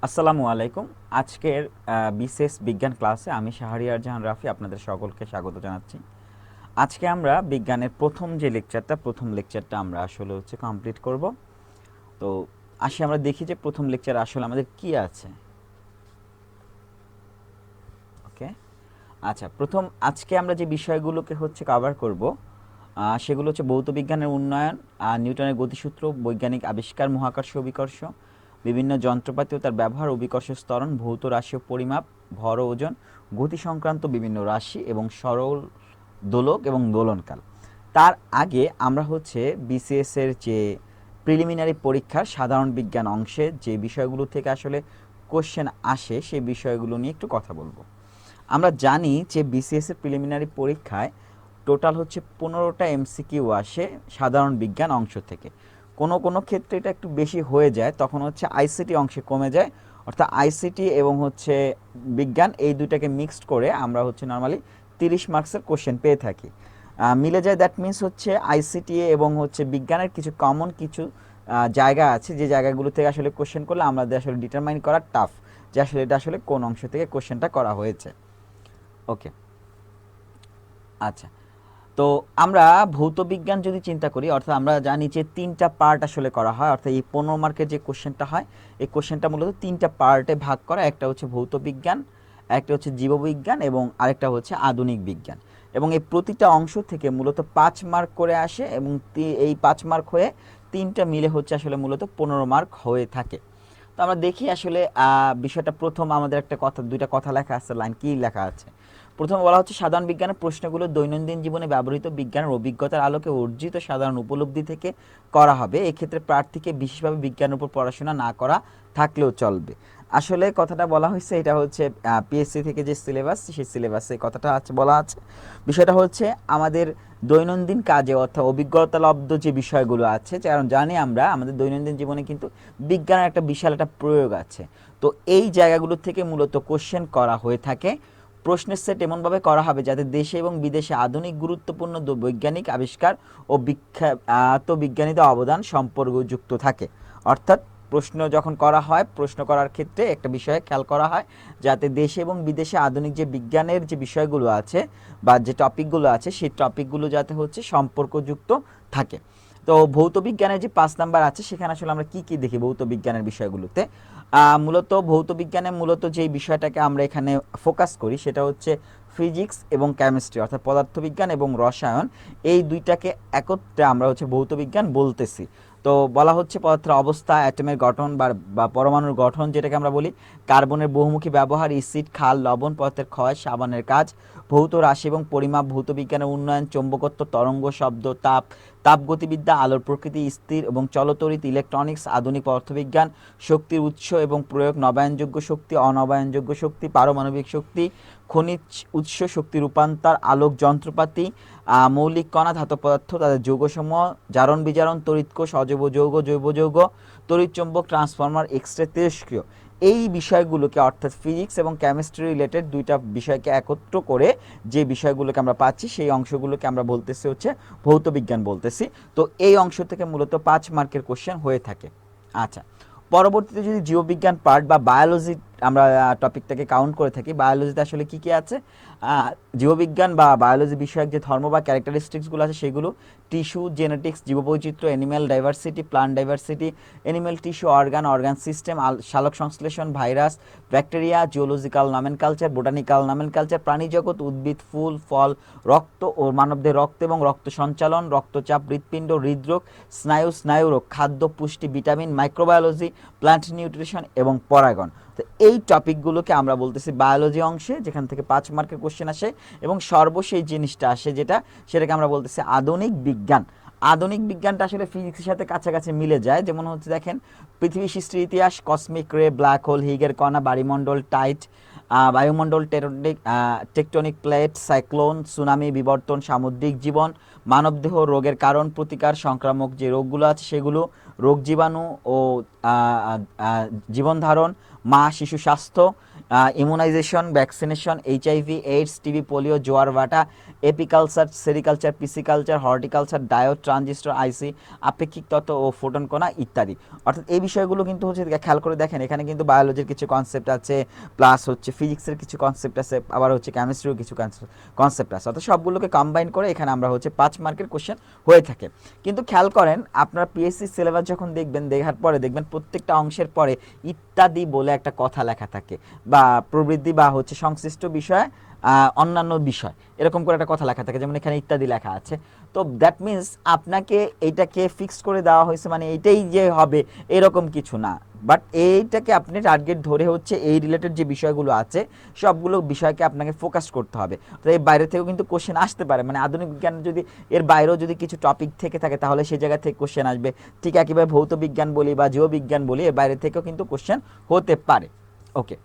আসসালামু আলাইকুম। আজকের বিশেষ বিজ্ঞান ক্লাসে আমি শাহরিয়ার জাহান রাফি আপনাদের সকলকে স্বাগত জানাচ্ছি। আজকে আমরা বিজ্ঞানের প্রথম লেকচারটা আমরা আসলে কমপ্লিট করব। তো আসি আমরা দেখি যে প্রথম লেকচার আসলে আমাদের কি আছে। ওকে, আচ্ছা, আজকে আমরা যে বিষয়গুলোকে কভার করব সেগুলো হচ্ছে ভৌত বিজ্ঞানের উন্নয়ন, নিউটনের গতিসূত্র, বৈজ্ঞানিক আবিষ্কার, মহাকর্ষ অভিকর্ষ, বিভিন্ন যন্ত্রপাতি ও তার ব্যবহার, অভিকর্ষ স্তরণ, ভৌত রাশি ও পরিমাপ, ভর ও ওজন, গতি সংক্রান্ত বিভিন্ন রাশি এবং সরল দোলক এবং দোলনকাল। তার আগে আমরা বিসিএস এর যে প্রিলিমিনারি পরীক্ষার সাধারণ বিজ্ঞান অংশে যে বিষয়গুলো থেকে আসলে কোশ্চেন আসে সেই বিষয়গুলো নিয়ে একটু কথা বলবো। আমরা জানি যে বিসিএস এর প্রিলিমিনারি পরীক্ষায় টোটাল 15টা এমসিকিউ আসে সাধারণ বিজ্ঞান অংশ থেকে। কোনো ক্ষেত্রে এটা একটু বেশি হয়ে যায়, তখন আইসিটি অংশে কমে যায়। অর্থাৎ আইসিটি এবং বিজ্ঞান এই দুইটাকে মিক্সড করে আমরা নর্মালি 30 মার্কসের কোশ্চেন পেয়ে থাকি। মিলে যায়, দ্যাট মিন্স আইসিটি এবং বিজ্ঞানের কিছু জায়গা আছে যে জায়গাগুলো থেকে আসলে কোশ্চেন করলে আমাদের আসলে ডিটারমাইন করা টাফ যে আসলে এটা আসলে কোন অংশ থেকে কোশ্চেনটা করা হয়েছে। ওকে, আচ্ছা, তো আমরা ভৌত বিজ্ঞান যদি চিন্তা করি, অর্থাৎ আমরা জানি যে 3টা পার্ট আসলে করা হয়। অর্থাৎ এই 15 মার্কের যে কোশ্চেনটা হয়, এই কোশ্চেনটা মূলত 3টা পার্টে ভাগ করা। একটা ভৌত বিজ্ঞান, একটা জীববিজ্ঞান এবং আরেকটা আধুনিক বিজ্ঞান। এবং এই প্রতিটা অংশ থেকে মূলত 5 মার্ক করে আসে এবং এই 5 মার্ক হয়ে 3টা মিলে আসলে মূলত 15 মার্ক হয়ে থাকে। তো আমরা দেখি আসলে বিষয়টা। প্রথম আমাদের দুইটা কথা লেখা আছে, লাইন কি লেখা আছে। প্রথমে বলা হচ্ছে সাধারণ বিজ্ঞানের প্রশ্নগুলো দৈনন্দিন জীবনে ব্যবহৃত বিজ্ঞানের অভিজ্ঞতার আলোকে অর্জিত সাধারণ উপলব্ধি থেকে করা হবে। এক্ষেত্রে প্রার্থীকে বিশেষভাবে বিজ্ঞানের উপর পড়াশোনা না করা থাকলেও চলবে। আসলে কথাটা বলা হয়েছে, এটা পিএসসি থেকে যে সিলেবাস, সেই সিলেবাসে কথাটা বলা আছে। বিষয়টা আমাদের দৈনন্দিন কাজে অর্থাৎ অভিজ্ঞতালব্ধ যে বিষয়গুলো আছে, কারণ জানি আমরা আমাদের দৈনন্দিন জীবনে কিন্তু বিজ্ঞানের একটা বিশাল একটা প্রয়োগ আছে। তো এই জায়গাগুলো থেকে মূলত কোশ্চেন করা হয়ে থাকে। প্রশ্নের সেট এমনভাবে করা হবে যাতে দেশে এবং বিদেশে আধুনিক গুরুত্বপূর্ণ বৈজ্ঞানিক আবিষ্কার ও বিখ্যাত বিজ্ঞানীদের অবদান সম্পর্কযুক্ত থাকে। অর্থাৎ প্রশ্ন যখন করা হয়, প্রশ্ন করার ক্ষেত্রে একটা বিষয়ে খেয়াল করা হয় যাতে দেশে এবং বিদেশে আধুনিক যে বিজ্ঞানের যে বিষয়গুলো আছে বা যে টপিকগুলো আছে, সেই টপিকগুলো যাতে সম্পর্কযুক্ত থাকে। তো ভৌত বিজ্ঞানের যে 5 নাম্বার আছে, সেখানে আসলে আমরা কি কি দেখি ভৌত বিজ্ঞানের বিষয়গুলোতে। মূলত ভৌত বিজ্ঞানে মূলত যেই বিষয়টাকে আমরা এখানে ফোকাস করি সেটা ফিজিক্স এবং কেমিস্ট্রি, অর্থাৎ পদার্থবিজ্ঞান এবং রসায়ন, এই দুইটাকে একত্রে আমরা ভৌত বিজ্ঞান বলতেছি। তো বলা পদার্থের অবস্থা, অ্যাটমের গঠন বা পরমাণুর গঠন যেটাকে আমরা বলি, কার্বনের বহুমুখী ব্যবহার, এসিড, ক্ষার, লবণ, পদার্থের ক্ষয়, সাবানের কাজ, ভৌত রাশি এবং পরিমাপ, ভৌত বিজ্ঞানের উন্নয়ন, চৌম্বকত্ব, তরঙ্গ, শব্দ, তাপগতিবিদ্যা, আলোর প্রকৃতি, স্থির এবং চলতরিৎ, ইলেকট্রনিক্স, আধুনিক পদার্থবিজ্ঞান, শক্তির উৎস এবং প্রয়োগ, নবায়নযোগ্য শক্তি, অনবায়নযোগ্য শক্তি, পারমাণবিক শক্তি, খনিজ উৎস, শক্তি রূপান্তর, আলোক যন্ত্রপাতি, মৌলিক কণা, ধাতব পদার্থ, তাদের যৌগসমূহ, জারণ বিজারণ, তড়িৎকোষ, অজৈব যৌগ, জৈব যৌগ, তড়িৎচুম্বক, ট্রান্সফর্মার, এক্সরে, তেজস্ক্রিয়, এই বিষয়গুলোকে অর্থাৎ ফিজিক্স এবং কেমিস্ট্রি রিলেটেড দুইটা বিষয়কে একত্র করে যে বিষয়গুলোকে আমরা পাচ্ছি, সেই অংশগুলোকে আমরা বলতেছি ভৌত বিজ্ঞান বলতেছি। তো এই অংশ থেকে মূলত 5 মার্কের কোশ্চেন হয়ে থাকে। আচ্ছা, পরবর্তীতে যদি জীববিজ্ঞান পার্ট বা বায়োলজি আমরা টপিকটাকে কাউন্ট করে থাকি, বায়োলজিতে আসলে কি কি আছে, জীববিজ্ঞান বা বায়োলজি বিষয়ক যে ধর্ম বা ক্যারেক্টারিস্টিক্সগুলো আছে সেগুলো, টিস্যু, জেনেটিক্স, জীববৈচিত্র্য, animal diversity, plant diversity, animal tissue, organ system, সালোক সংশ্লেষণ, ভাইরাস, ব্যাকটেরিয়া, জিওলজিক্যাল নামেনকালচার, বোটানিক্যাল নামেনকালচার, প্রাণীজগৎ, উদ্ভিদ, ফুল, ফল, রক্ত ও মানবদের রক্ত এবং রক্ত সঞ্চালন, রক্তচাপ, হৃৎপিণ্ড, হৃদরোগ, স্নায়ুরোগ, খাদ্য, পুষ্টি, ভিটামিন, মাইক্রোবায়োলজি, প্ল্যান্ট নিউট্রিশন এবং পরাগন। তো এই টপিকগুলোকে আমরা বলতেছি বায়োলজি অংশে, যেখান থেকে 5 মার্কের কোশ্চেন আসে। এবং সর্বশেষ জিনিসটা আসে সেটাকে আমরা বলতেছি আধুনিক বিজ্ঞান। আধুনিক বিজ্ঞানটা আসলে ফিজিক্সের সাথে কাছাকাছি মিলে যায়। যেমন দেখেন, পৃথিবী সৃষ্টির ইতিহাস, কসমিক রে, ব্ল্যাক হোল, হিগের কণা, বায়ুমণ্ডল, টাইট, বায়ুমণ্ডল, টেকটনিক প্লেট, সাইক্লোন, সুনামি, বিবর্তন, সামুদ্রিক জীবন, মানবদেহ, রোগের কারণ, প্রতিকার, সংক্রামক যে রোগগুলো আছে সেগুলো, রোগ জীবাণু ও জীবন ধারণ, মা শিশু স্বাস্থ্য, immunisation, vaccination, HIV, AIDS, TB, polio, জোয়ার ভাটা, apiculture, sericulture, pisciculture, horticulture, diode, transistor, IC, আপেক্ষিক তত্ত্ব ও ফোটন কণা ইত্যাদি। অর্থাৎ এই বিষয়গুলো কিন্তু হচ্ছে খেয়াল করে দেখেন, এখানে কিন্তু বায়োলজির কিছু কনসেপ্ট আছে, প্লাস হচ্ছে ফিজিক্সের কিছু কনসেপ্ট আছে, আবার হচ্ছে কেমিস্ট্রির কিছু কনসেপ্ট আছে। অর্থাৎ সবগুলোকে কম্বাইন করে এখানে আমরা হচ্ছে 5 মার্কের কোশ্চেন হয়ে থাকে। কিন্তু খেয়াল করেন, আপনার পিএসসি সিলেবাস যখন দেখবেন, দেখার পরে দেখবেন প্রত্যেকটা অংশের পরে ইত্যাদি বলে একটা কথা লেখা থাকে, বা প্রবৃদ্ধি বা হচ্ছে সংশ্লিষ্ট বিষয়, অন্যান্য বিষয়, এরকম করে একটা কথা লেখা থাকে, যেমন এখানে ইত্যাদি লেখা আছে। তো দ্যাট মিনস আপনাকে এইটাকে ফিক্স করে দেওয়া হয়েছে, মানে এইটাই যে হবে এরকম কিছু না, বাট এইটাকে আপনি টার্গেট ধরে হচ্ছে এই রিলেটেড যে বিষয়গুলো আছে সবগুলো বিষয়কে আপনাকে ফোকাস করতে হবে। তো এই বাইরে থেকেও কিন্তু কোশ্চেন আসতে পারে, মানে আধুনিক বিজ্ঞান যদি এর বাইরেও যদি কিছু টপিক থেকে থাকে তাহলে সেই জায়গা থেকে কোশ্চেন আসবে। ঠিক একইভাবে ভৌত বিজ্ঞান বলি বা জীববিজ্ঞান বলি, এর বাইরে থেকেও কিন্তু কোশ্চেন হতে পারে। ওকে,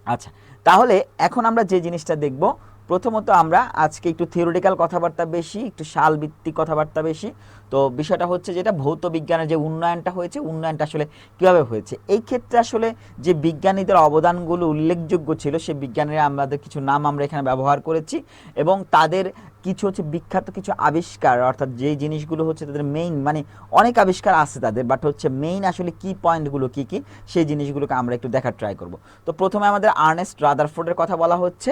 আচ্ছা, তাহলে এখন আমরা যে জিনিসটা দেখব, প্রথমত আমরা আজকে একটু থিওরিটিক্যাল কথাবার্তা বেশি, একটু শালভিত্তিক কথাবার্তা বেশি। তো বিষয়টা হচ্ছে যেটা ভৌত বিজ্ঞানের যে উন্নয়নটা হয়েছে, উন্নয়নটা আসলে কীভাবে হয়েছে, এই ক্ষেত্রে আসলে যে বিজ্ঞানীদের অবদানগুলো উল্লেখযোগ্য ছিল, সেই বিজ্ঞানীরা আমাদের কিছু নাম আমরা এখানে ব্যবহার করেছি, এবং তাদের কিছু হচ্ছে বিখ্যাত কিছু আবিষ্কার, অর্থাৎ যে জিনিসগুলো হচ্ছে তাদের মেইন, মানে অনেক আবিষ্কার আছে তাদের, বাট হচ্ছে মেইন আসলে কি পয়েন্টগুলো কি কি, সেই জিনিসগুলোকে আমরা একটু দেখার ট্রাই করব। তো প্রথমে আমাদের আর্নেস্ট রাদারফোর্ডের কথা বলা হচ্ছে।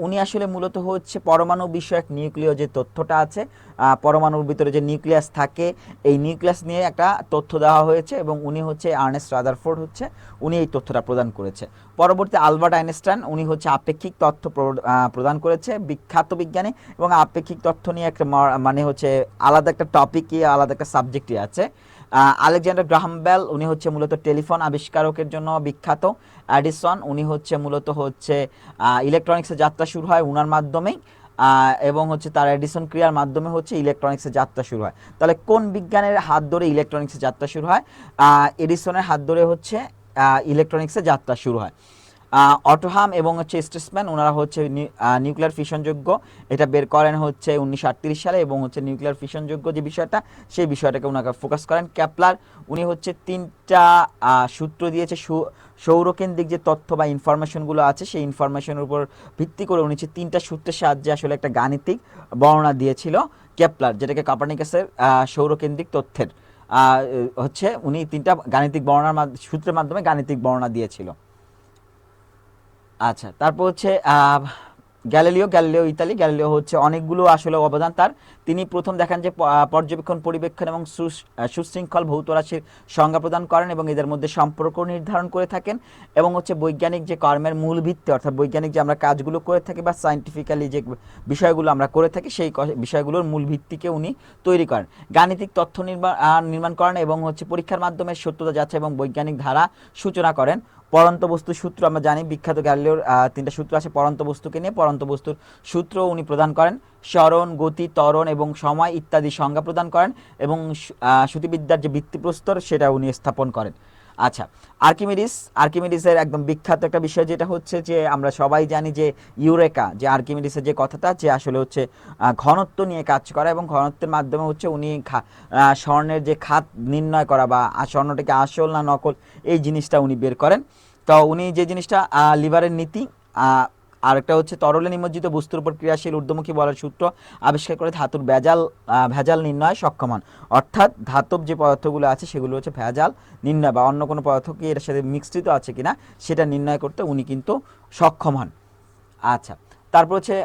উনি আসলে মূলত হচ্ছে পরমাণু বিষয়ক নিউক্লিয় যে তথ্যটা আছে, পরমাণুর ভিতরে যে নিউক্লিয়াস থাকে, এই নিউক্লিয়াস নিয়ে একটা তথ্য দেওয়া হয়েছে, এবং উনি হচ্ছে আর্নেস্ট রাদারফোর্ড, হচ্ছে উনি এই তথ্যটা প্রদান করেছে। পরবর্তী আলবার্ট আইনস্টাইন, উনি হচ্ছে আপেক্ষিক তথ্য প্রদান করেছে, বিখ্যাত বিজ্ঞানী, এবং আপেক্ষিক তথ্য নিয়ে একটা মানে হচ্ছে আলাদা একটা টপিকই, আলাদা একটা সাবজেক্টই আছে। আলেকজান্ডার গ্রাহাম বেল, উনি হচ্ছে মূলত টেলিফোন আবিষ্কারকের জন্য বিখ্যাত। এডিসন, উনি হচ্ছে মূলত হচ্ছে ইলেকট্রনিক্সের যাত্রা শুরু হয় উনার মাধ্যমেই, এবং হচ্ছে তার এডিসন ক্রিয়ার মাধ্যমে হচ্ছে ইলেকট্রনিক্সের যাত্রা শুরু হয়। তাহলে কোন বিজ্ঞানের হাত ধরে ইলেকট্রনিক্সের যাত্রা শুরু হয়? এডিসনের হাত ধরে হচ্ছে ইলেকট্রনিক্সের যাত্রা শুরু হয়। অটোহাম এবং হচ্ছে স্ট্রেসম্যান, ওনারা হচ্ছে নিউক্লিয়ার ফিশনযোগ্য এটা বের করেন হচ্ছে 1938 সালে, এবং হচ্ছে নিউক্লিয়ার ফিশনযোগ্য যে বিষয়টা, সেই বিষয়টাকে ওনাকে ফোকাস করেন। ক্যাপলার, উনি হচ্ছে 3টা সূত্র দিয়েছে, সৌরকেন্দ্রিক যে তথ্য বা ইনফরমেশনগুলো আছে, সেই ইনফরমেশনের উপর ভিত্তি করে উনি হচ্ছে 3টা সূত্রের সাহায্যে আসলে একটা গাণিতিক বর্ণনা দিয়েছিল কেপলার, যেটাকে কোপারনিকাসের সৌরকেন্দ্রিক তথ্যের হচ্ছে উনি 3টা গাণিতিক বর্ণনার সূত্রের মাধ্যমে গাণিতিক বর্ণনা দিয়েছিল। আচ্ছা, তারপর হচ্ছে গ্যালিলিও ইতালি। গ্যালিলিও হচ্ছে অনেকগুলো আসলে অবদান তার। তিনি প্রথম দেখান যে পর্যবেক্ষণ, পরিবেক্ষণ এবং সুশৃঙ্খল ভৌত রাশির সংজ্ঞা প্রদান করেন, এবং এদের মধ্যে সম্পর্ক নির্ধারণ করে থাকেন, এবং হচ্ছে বৈজ্ঞানিক যে কর্মের মূল ভিত্তি, অর্থাৎ বৈজ্ঞানিক যে আমরা কাজগুলো করে থাকি বা সায়েন্টিফিক্যালি যে বিষয়গুলো আমরা করে থাকি, সেই বিষয়গুলোর মূল ভিত্তিকে উনি তৈরি করেন। গাণিতিক তথ্য নির্মাণ করেন, এবং হচ্ছে পরীক্ষার মাধ্যমে সত্যতা যাচাই এবং বৈজ্ঞানিক ধারা সূচনা করেন। পরন্ত বস্তু সূত্র, আমরা জানি বিখ্যাত গ্যালিলিওর 3টা সূত্র আছে পরন্ত বস্তুকে নিয়ে, পরন্ত বস্তুর সূত্র উনি প্রদান করেন। স্মরণ, গতি, ত্বরণ এবং সময় ইত্যাদি সংজ্ঞা প্রদান করেন, এবং শ্রুতিবিদ্যার যে ভিত্তিপ্রস্তর সেটা উনি স্থাপন করেন। আচ্ছা, আর্কিমিডিসের একদম বিখ্যাত একটা বিষয় যেটা হচ্ছে যে আমরা সবাই জানি যে ইউরেকা, যে আর্কিমিডিসের যে কথাটা, যে আসলে হচ্ছে ঘনত্ব নিয়ে কাজ করা, এবং ঘনত্বের মাধ্যমে হচ্ছে উনি স্বর্ণের যে খাত নির্ণয় করা, বা স্বর্ণটাকে আসল না নকল, এই জিনিসটা উনি বের করেন। তো উনি যে জিনিসটা লিভারের নীতি, আরেকটা হচ্ছে তরলে নিমজ্জিত বস্তুর উপর ক্রিয়াশীল ঊর্ধ্বমুখী বলের সূত্র আবিষ্কার করে ধাতুর ভেজাল নির্ণয় সক্ষম হন। অর্থাৎ ধাতব যে পদার্থগুলো আছে সেগুলো হচ্ছে ভেজাল নির্ণয়, বা অন্য কোনো পদার্থ কি এর সাথে মিশ্রিত আছে কিনা সেটা নির্ণয় করতে উনি কিন্তু সক্ষম হন। আচ্ছা, তারপর হচ্ছে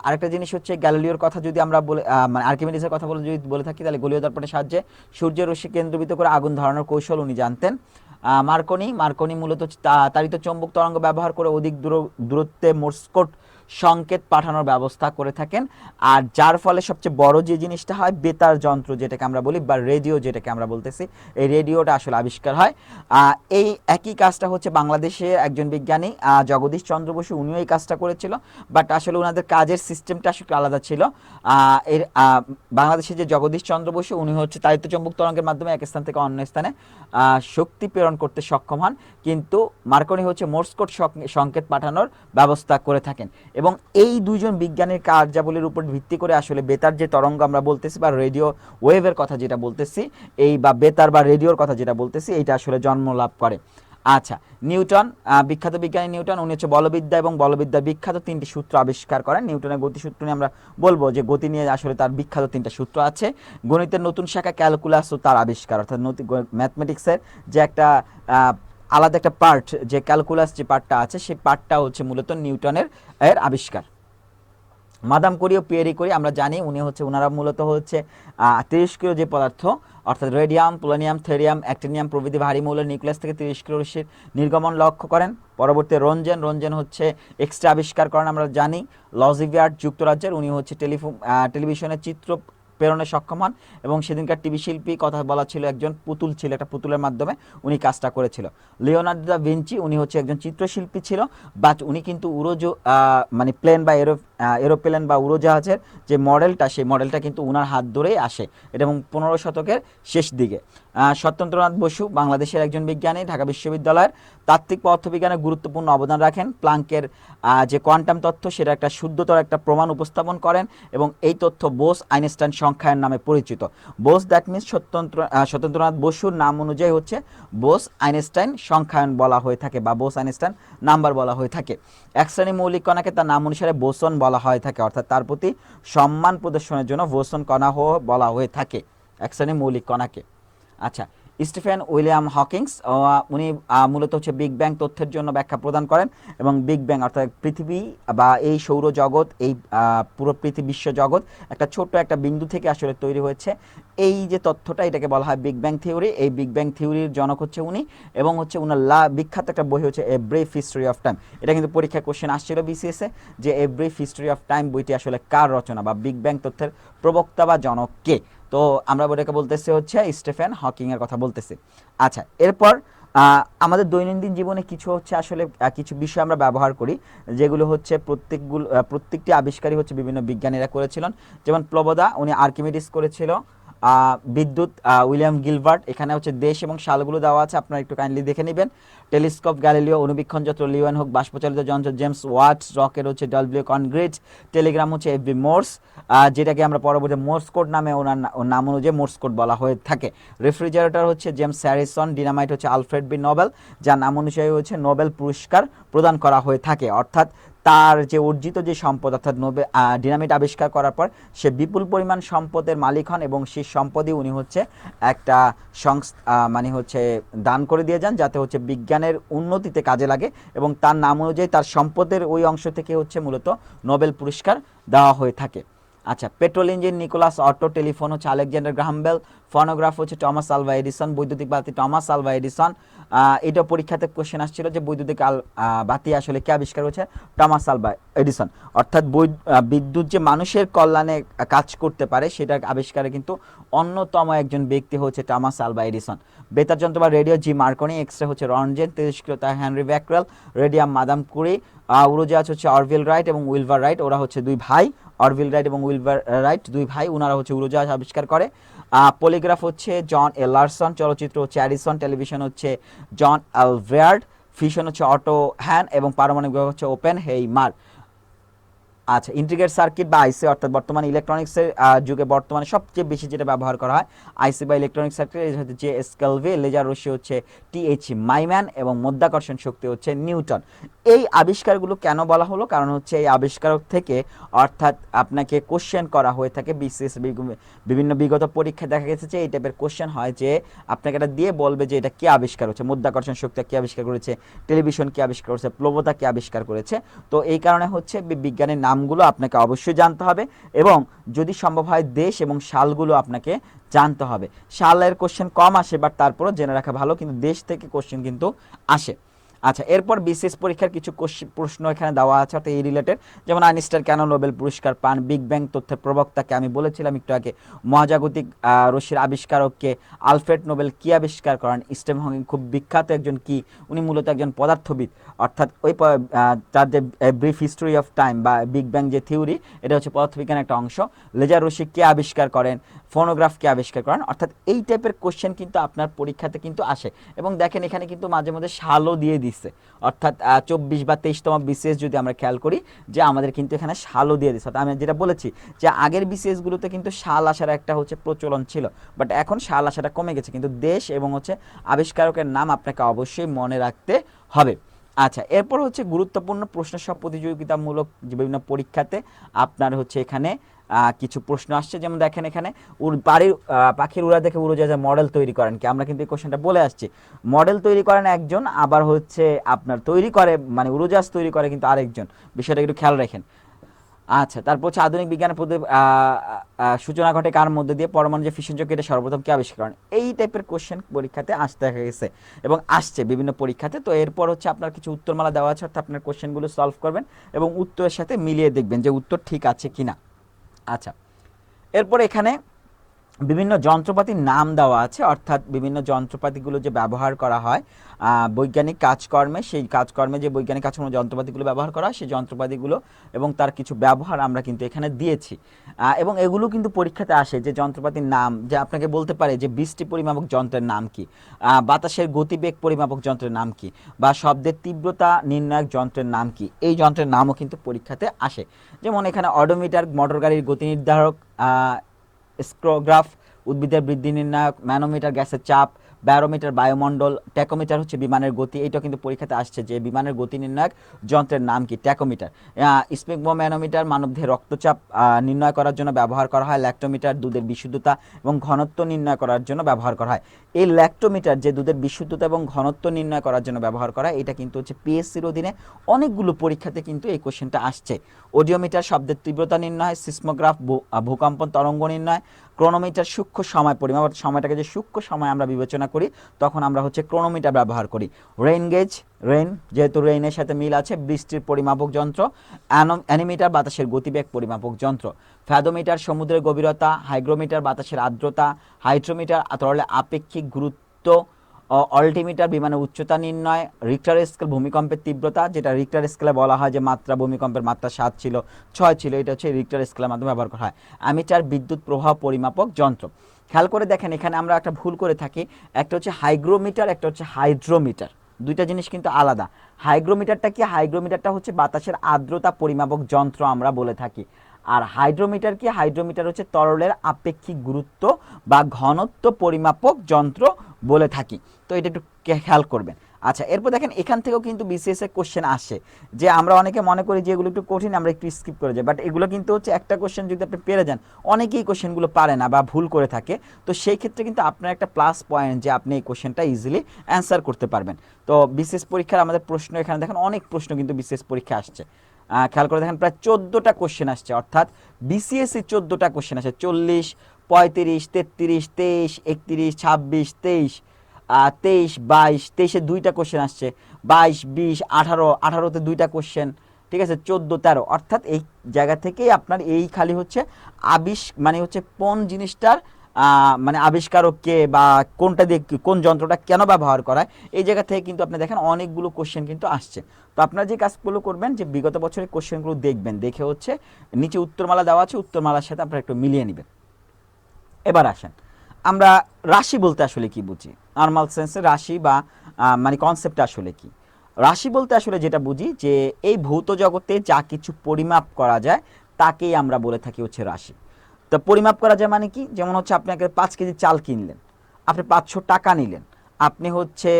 আরেকটা জিনিস হচ্ছে গ্যালিলিওর কথা যদি আমরা বলে, মানে আর্কিমিডিসের কথা বলে যদি বলে থাকি, তাহলে গোলীয় দর্পণের সাহায্যে সূর্যের রশ্মি কেন্দ্রীভূত করে আগুন ধরানোর কৌশল উনি জানতেন। মার্কনি মূলত তাড়িত চৌম্বক তরঙ্গ ব্যবহার করে অধিক দূরত্বে মোর্সকোড সংকেত পাঠানোর ব্যবস্থা করে থাকেন, আর যার ফলে সবচেয়ে বড় যে জিনিসটা হয় বেতার যন্ত্র যেটাকে আমরা বলি, বা রেডিও যেটাকে আমরা বলতেছি, এই রেডিওটা আসলে আবিষ্কার হয়। এই একই কাজটা হচ্ছে বাংলাদেশে একজন বিজ্ঞানী জগদীশ চন্দ্র বসু, উনিও এই কাজটা করেছিল, বাট আসলে ওনাদের কাজের সিস্টেমটা আসলে আলাদা ছিল। এর বাংলাদেশে যে জগদীশ চন্দ্র বসু, উনি হচ্ছে তাড়িত চৌম্বক তরঙ্গের মাধ্যমে এক স্থান থেকে অন্য স্থানে শক্তি প্রেরণ করতে সক্ষম হন, কিন্তু মার্কনি হচ্ছে মোর্সকোড সংকেত পাঠানোর ব্যবস্থা করে থাকেন। এবং এই দুইজন বিজ্ঞানীর কার্যাবলীর উপর ভিত্তি করে আসলে বেতার যে তরঙ্গ আমরা বলতেছি, বা রেডিও ওয়েভের কথা যেটা বলতেছি, এই বা বেতার বা রেডিওর কথা যেটা বলতেছি, এইটা আসলে জন্ম লাভ করে। আচ্ছা, নিউটন, বিখ্যাত বিজ্ঞানী নিউটন, উনি হচ্ছে বলবিদ্যা এবং বলবিদ্যার বিখ্যাত 3টি সূত্র আবিষ্কার করেন। নিউটনের গতিসূত্র নিয়ে আমরা বলবো যে গতি নিয়ে আসলে তার বিখ্যাত 3টা সূত্র আছে। গণিতের নতুন শাখা ক্যালকুলাসও তার আবিষ্কার, অর্থাৎ ম্যাথমেটিক্সের যে একটা আলাদা একটা পার্ট, যে ক্যালকুলাস যে পার্টটা আছে, সেই পার্টটা হচ্ছে মূলত নিউটনের আবিষ্কার। মাদাম কুরি ও পিয়েরি কুরি আমরা জানি ওনারা মূলত হচ্ছে তেজস্ক্রিয় যে পদার্থ, অর্থাৎ রেডিয়াম, পোলোনিয়াম, থেরিয়াম, অ্যাক্টিনিয়াম প্রভৃতি ভারী মৌলের নিউক্লিয়াস থেকে তেজস্ক্রিয় রশ্মির নির্গমন লক্ষ্য করেন। পরবর্তী রঞ্জন হচ্ছে এক্সট্রা আবিষ্কার করেন আমরা জানি। লজিভিয়ার্ড যুক্তরাজ্যের, উনি হচ্ছে টেলিভিশনের চিত্র প্রেরণে সক্ষম হন এবং সেদিনকার টিভি শিল্পী কথা বলা ছিল একজন পুতুল ছিল, একটা পুতুলের মাধ্যমে উনি কাজটা করেছিল। লিওনার্দো দা ভিঞ্চি, উনি হচ্ছে একজন চিত্রশিল্পী ছিল, বাট উনি কিন্তু মানে প্লেন বা এরোপ্লেন বা উড়োজাহাজের যে মডেলটা, সেই মডেলটা কিন্তু উনার হাত ধরেই আসে, এটা এবং 15 শতকের শেষ দিকে। সত্যেন্দ্রনাথ বসু বাংলাদেশের একজন বিজ্ঞানী, ঢাকা বিশ্ববিদ্যালয়ের তাত্ত্বিক পদার্থবিজ্ঞানে গুরুত্বপূর্ণ অবদান রাখেন। প্লাঙ্কের যে কোয়ান্টাম তত্ত্ব, সেটা একটা শুদ্ধতর একটা প্রমাণ উপস্থাপন করেন এবং এই তথ্য বোস আইনস্টাইন সংখ্যায়ন নামে পরিচিত। বোস দ্যাট মিনস সত্যেন্দ্রনাথ বসুর নাম অনুযায়ী হচ্ছে বোস আইনস্টাইন সংখ্যায়ন বলা হয়ে থাকে বা বোস আইনস্টাইন নাম্বার বলা হয়ে থাকে। এক শ্রেণী মৌলিক কণাকে তার নাম অনুসারে বোসন বলা হয়ে থাকে, অর্থাৎ তার প্রতি সম্মান প্রদর্শনের জন্য বোসন কণা বলা হয়ে থাকে এক শ্রেণী মৌলিক কণাকে। আচ্ছা, স্টিফেন উইলিয়াম হকিংস, উনি মূলত হচ্ছে বিগ ব্যাং তথ্যের জন্য ব্যাখ্যা প্রদান করেন এবং বিগ ব্যাং অর্থাৎ পৃথিবী বা এই সৌরজগৎ, এই পুরো বিশ্বজগৎ একটা ছোট্ট একটা বিন্দু থেকে আসলে তৈরি হয়েছে, এই যে তথ্যটা, এটাকে বলা হয় বিগ ব্যাং থিওরি। এই বিগ ব্যাং থিওরির জনক হচ্ছে উনি এবং হচ্ছে উনার বিখ্যাত একটা বই হচ্ছে a brief history of time. এটা কিন্তু পরীক্ষায় কোশ্চেন আসছিল বিসিএসে, যে a brief history of time বইটি আসলে কার রচনা বা বিগ ব্যাং তথ্যের প্রবক্তা বা জনক কে? তো আমরা বইটাকে বলতেছি হচ্ছে স্টিফেন হকিং এর কথা বলতেছি। আচ্ছা, এরপর আমাদের দৈনন্দিন জীবনে কিছু হচ্ছে আসলে কিছু বিষয় আমরা ব্যবহার করি, যেগুলো হচ্ছে প্রত্যেকটি আবিষ্কারই হচ্ছে বিভিন্ন বিজ্ঞানীরা করেছিলেন। যেমন প্লবদা, উনি আর্কিমিডিস করেছিল। বিদ্যুৎ, উইলিয়াম গিলবার্ট। এখানে হচ্ছে দেশ এবং সালগুলো দেওয়া আছে, আপনারা একটু কাইন্ডলি দেখে নেবেন। টেলিস্কোপ গ্যালিলিও, অনুবীক্ষণ যন্ত্র লিওয়েনহুক, বাষ্পচালিত যন্ত্র জেমস ওয়াট, রকেট হচ্ছে ডব্লিউ কনগ্রিট, টেলিগ্রাম হচ্ছে এফবি মোর্স, যেটাকে আমরা পরবর্তী মোর্স কোড নামে ওনার নাম অনুযায়ী মোর্স কোড বলা হয়ে থাকে। রেফ্রিজারেটর হচ্ছে জেমস হ্যারিসন, ডিনামাইট হচ্ছে আলফ্রেড বি নোবেল, যার নাম অনুযায়ী হচ্ছে নোবেল পুরস্কার প্রদান করা হয়ে থাকে। অর্থাৎ তার যে অর্জিত যে সম্পদ, অর্থাৎ ডিনামিট আবিষ্কার করার পর সে বিপুল পরিমাণ সম্পদের মালিক হন এবং সেই সম্পদই উনি হচ্ছে একটা মানে হচ্ছে দান করে দিয়ে যান, যাতে হচ্ছে বিজ্ঞানের উন্নতিতে কাজে লাগে এবং তার নাম অনুযায়ী তার সম্পদের ওই অংশ থেকে হচ্ছে মূলত নোবেল পুরস্কার দেওয়া হয়ে থাকে। আচ্ছা, petrol engine Nicholas Otto, telephone হচ্ছে আলেকজান্ডার গ্রাহাম বেল, ফোনোগ্রাফ হচ্ছে টমাস আলভা এডিসন, বৈদ্যুতিক বাতি টমাস আলভা এডিসন। এটা পরীক্ষাতে কোশ্চেন আসছিল যে বৈদ্যুতিক বাতি আসলে কে আবিষ্কার করেছে? Thomas Alva Edison. অর্থাৎ বিদ্যুৎ যে মানুষের কল্যাণে কাজ করতে পারে, সেটার আবিষ্কারে কিন্তু অন্যতম একজন ব্যক্তি হচ্ছে টমাস আলভা এডিসন। বেতার যন্ত্র বা রেডিও জি মার্কনি, এক্সরে হচ্ছে রনজেন, তেজস্ক্রিয়তা হেনরি ব্যাকরেল, রেডিয়াম মাদাম কুরি, উড়োজাহাজ হচ্ছে অরভিল রাইট এবং উইলভার রাইট, ওরা হচ্ছে দুই ভাই। অরভিল রাইট এবং উইলভার রাইট দুই ভাই, ওনারা হচ্ছে উড়োজাহাজ আবিষ্কার করে। পলিগ্রাফ হচ্ছে জন এ লারসন, চলচ্চিত্র হচ্ছে অ্যাডিসন, টেলিভিশন হচ্ছে জন আলভেয়ার্ড, ফিশন হচ্ছে অটো হ্যান এবং পারমাণবিক হচ্ছে ওপেন হেইমার। আচ্ছা, ইন্টিগ্রেটেড সার্কিট বা আইসি, অর্থাৎ বর্তমানে ইলেকট্রনিক্সের যুগে বর্তমানে সবচেয়ে বেশি যেটা ব্যবহার করা হয় আইসি বা ইলেকট্রনিক সার্কিট, হচ্ছে যে স্কেলভি, লেজার রশ্মি হচ্ছে টিএইচ মাইম্যান এবং মধ্যাকর্ষণ শক্তি হচ্ছে নিউটন। এই আবিষ্কারগুলো কেন বলা হলো? কারণ হচ্ছে এই আবিষ্কারক থেকে অর্থাৎ আপনাকে কোশ্চেন করা হয়ে থাকে বিসিএস বিভিন্ন বিগত পরীক্ষায় দেখা গেছে যে এই টাইপের কোশ্চেন হয় যে আপনাকে এটা দিয়ে বলবে যে এটা কে আবিষ্কার হচ্ছে, মধ্যাকর্ষণ শক্তি কে আবিষ্কার করেছে, টেলিভিশন কে আবিষ্কার করেছে, প্লবতা কে আবিষ্কার করেছে। তো এই কারণে হচ্ছে বিজ্ঞানের নামগুলো আপনাকে অবশ্যই জানতে হবে এবং যদি সম্ভব হয় দেশ এবং সালগুলো আপনাকে জানতে হবে। সালের কোশ্চেন কম আসে, বাট তারপরও জেনে রাখা ভালো, কিন্তু দেশ থেকে কোশ্চেন কিন্তু আসে। আচ্ছা, এরপর বিসিএস পরীক্ষার কিছু প্রশ্ন এখানে দেওয়া আছে, অর্থাৎ এই রিলেটেড, যেমন আইনস্টাইন কেন নোবেল পুরস্কার পান, বিগ ব্যাং তথ্যের প্রবক্তাকে আমি বলেছিলাম একটু আগে, মহাজাগতিক রশ্মির আবিষ্কারককে, আলফ্রেড নোবেল কি আবিষ্কার করেন, স্টিফেন হকিং খুব বিখ্যাত একজন কি, উনি মূলত একজন পদার্থবিদ, অর্থাৎ ওই তার যে ব্রিফ হিস্টরি অফ টাইম বা বিগ ব্যাং যে থিওরি, এটা হচ্ছে পদার্থবিজ্ঞানের একটা অংশ। লেজার রশ্মি কে আবিষ্কার করেন, ফোনোগ্রাফ কে আবিষ্কার করেন, অর্থাৎ এই টাইপের কোশ্চেন কিন্তু আপনার পরীক্ষাতে কিন্তু আসে। এবং দেখেন এখানে কিন্তু মাঝে মধ্যে সালও দিয়ে দিচ্ছে, নিছে, অর্থাৎ 24 বা 23তম বিসিএস যদি আমরা খেয়াল করি যে আমাদের কিন্তু এখানে সালও দিয়ে দিচ্ছে। অর্থাৎ আমি যেটা বলেছি যে আগের বিসিএসগুলোতে কিন্তু সাল আসার একটা হচ্ছে প্রচলন ছিল, বাট এখন সাল আসাটা কমে গেছে, কিন্তু দেশ এবং হচ্ছে আবিষ্কারকের নাম আপনাকে অবশ্যই মনে রাখতে হবে। আচ্ছা, এরপর হচ্ছে গুরুত্বপূর্ণ প্রশ্ন সব প্রতিযোগিতামূলক যে বিভিন্ন পরীক্ষাতে আপনার হচ্ছে এখানে কিছু প্রশ্ন আসছে। যেমন দেখেন এখানে বাড়ির পাখির উড়া দেখে উড়োজাহাজের মডেল তৈরি করেন কি, আমরা কিন্তু এই কোশ্চেনটা বলে আসছি। মডেল তৈরি করেন একজন, আবার হচ্ছে আপনার তৈরি করে মানে উড়োজাহাজ তৈরি করে কিন্তু আরেকজন, বিষয়টা একটু খেয়াল রাখেন। আচ্ছা, তারপর হচ্ছে আধুনিক বিজ্ঞানের সূচনা ঘটে কার মধ্যে দিয়ে, পরমাণু যে ফিশন চক্র এটা সর্বপ্রথম কে আবিষ্কার করেন। এই টাইপের কোশ্চেন পরীক্ষাতে আসতে দেখা গেছে এবং আসছে বিভিন্ন পরীক্ষাতে। তো এরপর হচ্ছে আপনার কিছু উত্তরমালা দেওয়া আছে, অর্থাৎ আপনার কোশ্চেনগুলো সলভ করবেন এবং উত্তরের সাথে মিলিয়ে দেখবেন যে উত্তর ঠিক আছে কিনা। আচ্ছা, এরপর এখানে বিভিন্ন যন্ত্রপাতির নাম দেওয়া আছে, অর্থাৎ বিভিন্ন যন্ত্রপাতিগুলো যে ব্যবহার করা হয় বৈজ্ঞানিক কাজকর্মে, সেই কাজকর্মে যে বৈজ্ঞানিক কাজকর্মে যন্ত্রপাতিগুলো ব্যবহার করা হয় সেই যন্ত্রপাতিগুলো এবং তার কিছু ব্যবহার আমরা কিন্তু এখানে দিয়েছি। এবং এগুলো কিন্তু পরীক্ষাতে আসে যে যন্ত্রপাতির নাম, যে আপনাকে বলতে পারে যে বৃষ্টি পরিমাপক যন্ত্রের নাম কি, বাতাসের গতিবেগ পরিমাপক যন্ত্রের নাম কি, বা শব্দের তীব্রতা নির্ণায়ক যন্ত্রের নাম কি, এই যন্ত্রের নামও কিন্তু পরীক্ষাতে আসে। যেমন এখানে অডোমিটার মোটর গাড়ির গতি নির্ধারক, স্ক্রোগ্রাফ উদ্ভিদের বৃদ্ধি নির্ণায়ক, ম্যানোমিটার গ্যাসের চাপ, ব্যারোমিটার বায়ুমণ্ডল, ট্যাকোমিটার হচ্ছে বিমানের গতি। এইটা কিন্তু পরীক্ষাতে আসছে যে বিমানের গতি নির্ণায়ক যন্ত্রের নাম কি, ট্যাকোমিটার। স্পিগমোম্যানোমিটার মানবদেহের রক্তচাপ নির্ণয় করার জন্য ব্যবহার করা হয়। ল্যাক্টোমিটার দুধের বিশুদ্ধতা এবং ঘনত্ব নির্ণয় করার জন্য ব্যবহার করা হয়। এই ল্যাক্টোমিটার যে দুধের বিশুদ্ধতা এবং ঘনত্ব নির্ণয় করার জন্য ব্যবহার করা হয়, এটা কিন্তু হচ্ছে পিএসসির অধীনে অনেকগুলো পরীক্ষাতে কিন্তু এই কোশ্চেনটা আসছে। অডিওমিটার শব্দের তীব্রতা নির্ণয়, সিসমোগ্রাফ ভূকম্পন তরঙ্গ নির্ণয়, ক্রোনোমিটার সূক্ষ্ম সময় পরিমাপ, সময়টাকে যে সূক্ষ্ম সময় আমরা বিবেচনা করি তখন আমরা হচ্ছে ক্রোনোমিটার ব্যবহার করি। রেইন গেজ, রেইন যেহেতু রেইনের সাথে মিল আছে, বৃষ্টির পরিমাপক যন্ত্র। অ্যানিমিটার বাতাসের গতিবেগ পরিমাপক যন্ত্র। ফ্যাদোমিটার সমুদ্রের গভীরতা। হাইগ্রোমিটার বাতাসের আর্দ্রতা। হাইড্রোমিটার তরলের আপেক্ষিক গুরুত্ব। অল্টিমিটার বিমানের উচ্চতা নির্ণয়। রিক্টার স্কেল ভূমিকম্পের তীব্রতা, যেটা রিক্টার স্কেলে বলা হয় যে মাত্রা ভূমিকম্পের মাত্রা 7 ছিল, 6 ছিল, এটা হচ্ছে রিক্টার স্কেলের মাধ্যমে ব্যবহার করা হয়। অ্যামিটার বিদ্যুৎ প্রবাহ পরিমাপক যন্ত্র। খেয়াল করে দেখেন এখানে আমরা একটা ভুল করে থাকি, একটা হচ্ছে হাইগ্রোমিটার, একটা হচ্ছে হাইড্রোমিটার, দুইটা জিনিস কিন্তু আলাদা। হাইগ্রোমিটারটা কি, হাইগ্রোমিটারটা হচ্ছে বাতাসের আর্দ্রতা পরিমাপক যন্ত্র আমরা বলে থাকি। আর হাইড্রোমিটার কি, হাইড্রোমিটার হচ্ছে তরলের আপেক্ষিক গুরুত্ব বা ঘনত্ব পরিমাপক যন্ত্র বলে থাকি। তো এটা একটু খেয়াল করবেন। আচ্ছা, এরপর দেখেন এখান থেকেও কিন্তু বিসিএস এর কোশ্চেন আসে, যে আমরা অনেকে মনে করি যে এগুলো একটু কঠিন, আমরা একটু স্কিপ করে যাই, বাট এগুলো কিন্তু হচ্ছে একটা কোশ্চেন যদি আপনি পেরে যান, অনেকেই কোশ্চেনগুলো পারে না বা ভুল করে থাকে, তো সেই ক্ষেত্রে কিন্তু আপনার একটা প্লাস পয়েন্ট যে আপনি এই কোশ্চেনটা ইজিলি অ্যান্সার করতে পারবেন। তো বিসিএস পরীক্ষার আমাদের প্রশ্ন এখানে দেখেন অনেক প্রশ্ন কিন্তু বিসিএস পরীক্ষা আসছে। খেয়াল করে দেখেন প্রায় 14টা কোশ্চেন আসছে, অর্থাৎ বিসিএসসি 14টা কোশ্চেন আসছে, 40, 35, 33, 23, 31, 26, 23, 23, 22, 23-এ দুইটা কোশ্চেন আসছে, 22, 20, 18, 18-তে দুইটা কোশ্চেন, ঠিক আছে, 14, 13, অর্থাৎ এই জায়গা থেকেই আপনার এই খালি হচ্ছে মানে হচ্ছে কোন জিনিসটার মানে আবিষ্কারক কে বা কোনটা দিয়ে কোন যন্ত্রটা কেন ব্যবহার করায়, এই জায়গা থেকে কিন্তু আপনি দেখেন অনেকগুলো কোশ্চেন কিন্তু আসছে। তো আপনারা যে কাজগুলো করবেন যে বিগত বছরের কোশ্চেনগুলো দেখবেন, দেখে হচ্ছে নিচে উত্তরমালা দেওয়া আছে, উত্তরমালার সাথে আপনারা একটু মিলিয়ে নেবেন। এবার আসেন আমরা রাশি বলতে আসলে কি বুঝি, নর্মাল সেন্সে রাশি বা মানে কনসেপ্ট আসলে কি। রাশি বলতে আসলে যেটা বুঝি যে এই ভৌত জগতে যা কিছু পরিমাপ করা যায় তাকেই আমরা বলে থাকি হচ্ছে রাশি। তো পরিমাপ করা যায় মানে কি, যেমন হচ্ছে আপনি আগে 5 কেজি চাল কিনলেন, আপনি 500 টাকা নিলেন, আপনি হচ্ছে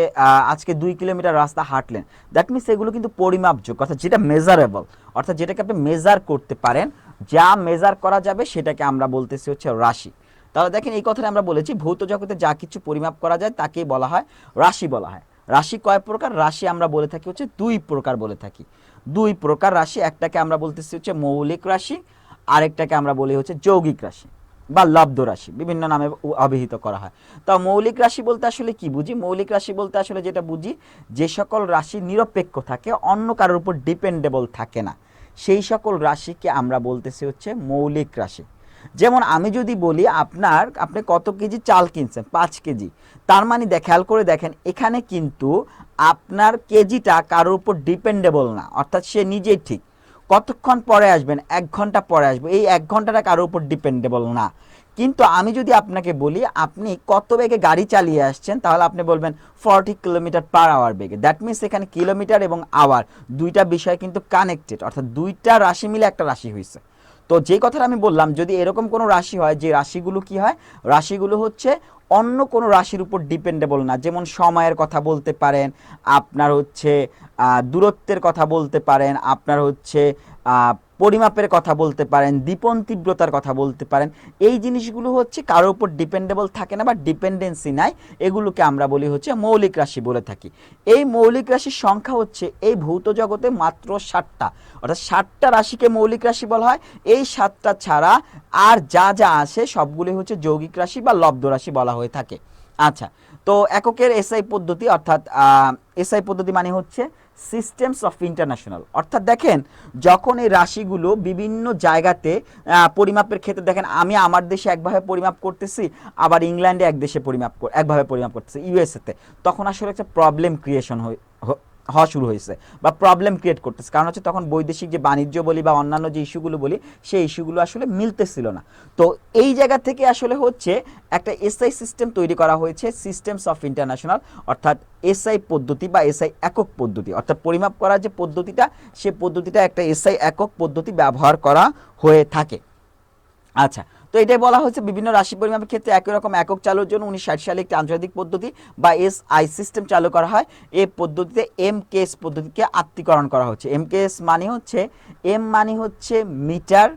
আজকে 2 কিলোমিটার রাস্তা হাঁটলেন, দ্যাট মিনস এগুলো কিন্তু পরিমাপযোগ্য, অর্থাৎ যেটা মেজারেবল, অর্থাৎ যেটাকে আপনি মেজার করতে পারেন, যা মেজার করা যাবে সেটাকে আমরা বলতেছি হচ্ছে রাশি। তাহলে দেখেন এই কথাটা আমরা বলেছি ভৌত জগতে যা কিছু পরিমাপ করা যায় তাকেই বলা হয় রাশি বলা হয়। রাশি কয় প্রকার, রাশি আমরা বলে থাকি হচ্ছে 2 প্রকার বলে থাকি, 2 প্রকার রাশি। একটাকে আমরা বলতেছি হচ্ছে মৌলিক রাশি, আরেকটাকে আমরা বলি হচ্ছে যৌগিক রাশি বা লব্ধ রাশি, বিভিন্ন নামে অভিহিত করা হয়। তা মৌলিক রাশি বলতে আসলে কি বুঝি, মৌলিক রাশি বলতে আসলে যেটা বুঝি যে সকল রাশি নিরপেক্ষ থাকে, অন্য কারোর উপর ডিপেন্ডেবল থাকে না, সেই সকল রাশিকে আমরা বলতেছি হচ্ছে মৌলিক রাশি। যেমন আমি যদি বলি আপনি কত কেজি চাল কিনছেন, 5 কেজি, তার মানে খেয়াল করে দেখেন এখানে কিন্তু আপনার কেজিটা কারোর উপর ডিপেন্ডেবল না, অর্থাৎ সে নিজেই ঠিক, কতক্ষণ পরে আসবেন, 1 ঘন্টা পরে আসবে, এই 1 ঘন্টাটা কারোর উপর ডিপেন্ডেবল না, কিন্তু আমি যদি আপনাকে বলি আপনি কত বেগে গাড়ি চালিয়ে আসছেন, তাহলে আপনি বলবেন 40 কিলোমিটার পার আওয়ার বেগে। দ্যাট মিনস এখানে কিলোমিটার এবং আওয়ার দুইটা বিষয় কিন্তু কানেক্টেড, অর্থাৎ দুইটা রাশি মিলে একটা রাশি হয়েছে। তো যে কথাটা আমি বললাম, যদি এরকম কোনো রাশি হয় যে রাশিগুলো কি হয়, রাশিগুলো হচ্ছে অন্য কোনো রাশির উপর ডিপেন্ডেবল না, যেমন সময়ের কথা বলতে পারেন, আপনার হচ্ছে দূরত্বের কথা বলতে পারেন, আপনার হচ্ছে পরিমাপের কথা বলতে পারেন, দীপন তীব্রতার কথা বলতে পারেন, এই জিনিসগুলো হচ্ছে কারোর উপর ডিপেন্ডেবল থাকে না বা ডিপেন্ডেন্সি নাই, এগুলোকে আমরা বলি হচ্ছে মৌলিক রাশি বলে থাকি। এই মৌলিক রাশির সংখ্যা হচ্ছে এই ভৌত জগতে মাত্র 7টা, অর্থাৎ 7টা রাশিকে মৌলিক রাশি বলা হয়। এই 7টা ছাড়া আর যা যা আসে সবগুলি হচ্ছে যৌগিক রাশি বা লব্ধ রাশি বলা হয়ে থাকে। আচ্ছা, তো এককের এসআই পদ্ধতি, অর্থাৎ এসআই পদ্ধতি মানে হচ্ছে সিস্টেমস অফ ইন্টারন্যাশনাল, অর্থাৎ দেখেন যখন এই রাশিগুলো বিভিন্ন জায়গাতে পরিমাপের ক্ষেত্রে দেখেন, আমি আমার দেশে একভাবে পরিমাপ করতেছি, আবার ইংল্যান্ডে একভাবে পরিমাপ করতেছি, ইউএসএতে, তখন আসলে একটা প্রবলেম ক্রিয়েশন হওয়া শুরু হয়েছে বা প্রবলেম ক্রিয়েট করতেছে। কারণ হচ্ছে তখন বৈদেশিক যে বাণিজ্য বলি বা অন্যান্য যে ইস্যুগুলো বলি, সেই ইস্যুগুলো আসলে মিলতেছিল না। তো এই জায়গা থেকে আসলে হচ্ছে একটা এসআই সিস্টেম তৈরি করা হয়েছে, সিস্টেমস অফ ইন্টারন্যাশনাল, অর্থাৎ এসআই পদ্ধতি বা এসআই একক পদ্ধতি, অর্থাৎ পরিমাপ করার যে পদ্ধতিটা, সে পদ্ধতিটা একটা এসআই একক পদ্ধতি ব্যবহার করা হয়ে থাকে। আচ্ছা, তো এটাই বলা হচ্ছে বিভিন্ন রাশি পরিমাপের ক্ষেত্রে একই রকম একক চালুর জন্য 1960 সালে একটি আন্তর্জাতিক পদ্ধতি বা এসআই সিস্টেম চালু করা হয়। এই পদ্ধতিতে এমকেএস পদ্ধতিকে আত্মীকরণ করা হচ্ছে। এমকেএস মানে হচ্ছে, এম মানে হচ্ছে মিটার,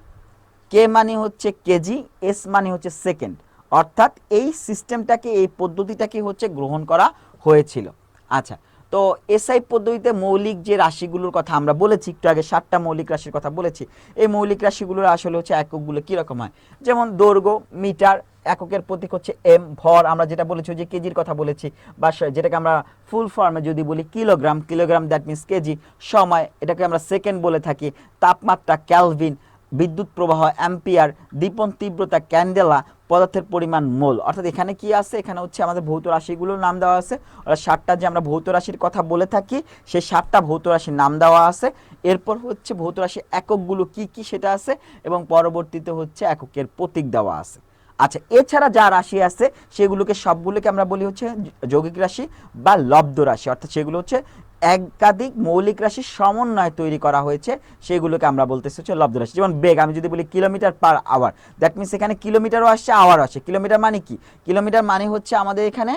কে মানে হচ্ছে কেজি, এস মানে হচ্ছে সেকেন্ড, অর্থাৎ এই সিস্টেমটাকে, এই পদ্ধতিটাকে হচ্ছে গ্রহণ করা হয়েছিল। আচ্ছা, তো এসআই পদ্ধতিতে মৌলিক যে রাশিগুলোর কথা আমরা বলেছি একটু আগে, 7টা মৌলিক রাশির কথা বলেছি, এই মৌলিক রাশিগুলোর আসলে হচ্ছে এককগুলো কীরকম হয়, যেমন দৈর্ঘ্য মিটার, এককের প্রতীক হচ্ছে এম, ভর আমরা যেটা বলেছি যে কেজির কথা বলেছি, বা যেটাকে আমরা ফুল ফর্মে যদি বলি kilogram, kilogram that means KG, সময় এটাকে আমরা সেকেন্ড বলে থাকি, তাপমাত্রা ক্যালভিন, বিদ্যুৎ প্রবাহ অ্যাম্পিয়ার, দীপন তীব্রতা ক্যান্ডেলা, পদার্থের পরিমাণ মোল। অর্থাৎ এখানে কি আছে, এখানে হচ্ছে আমাদের ভৌত রাশিগুলোর নাম দেওয়া আছে, অর্থাৎ 7টা যে আমরা ভৌত রাশির কথা বলে থাকি সেই 7টা ভৌত রাশির নাম দেওয়া আছে। এরপর হচ্ছে ভৌত রাশির এককগুলো কি কি সেটা আছে, এবং পরবর্তীতে হচ্ছে এককের প্রতীক দেওয়া আছে। আচ্ছা, এছাড়া যা রাশি আছে সেগুলোকে সবগুলোকে আমরা বলি হচ্ছে যৌগিক রাশি বা লব্ধ রাশি, অর্থাৎ সেগুলো হচ্ছে একাধিক মৌলিক রাশির সমন্বয়ে তৈরি করা হয়েছে, সেগুলোকে আমরা বলতেছি হচ্ছে লব্ধ রাশি। যেমন বেগ, আমি যদি বলি kilometre per hour, that means এখানে কিলোমিটারও আসছে আওয়ারও আসছে। কিলোমিটার মানে কি, কিলোমিটার মানে হচ্ছে আমাদের এখানে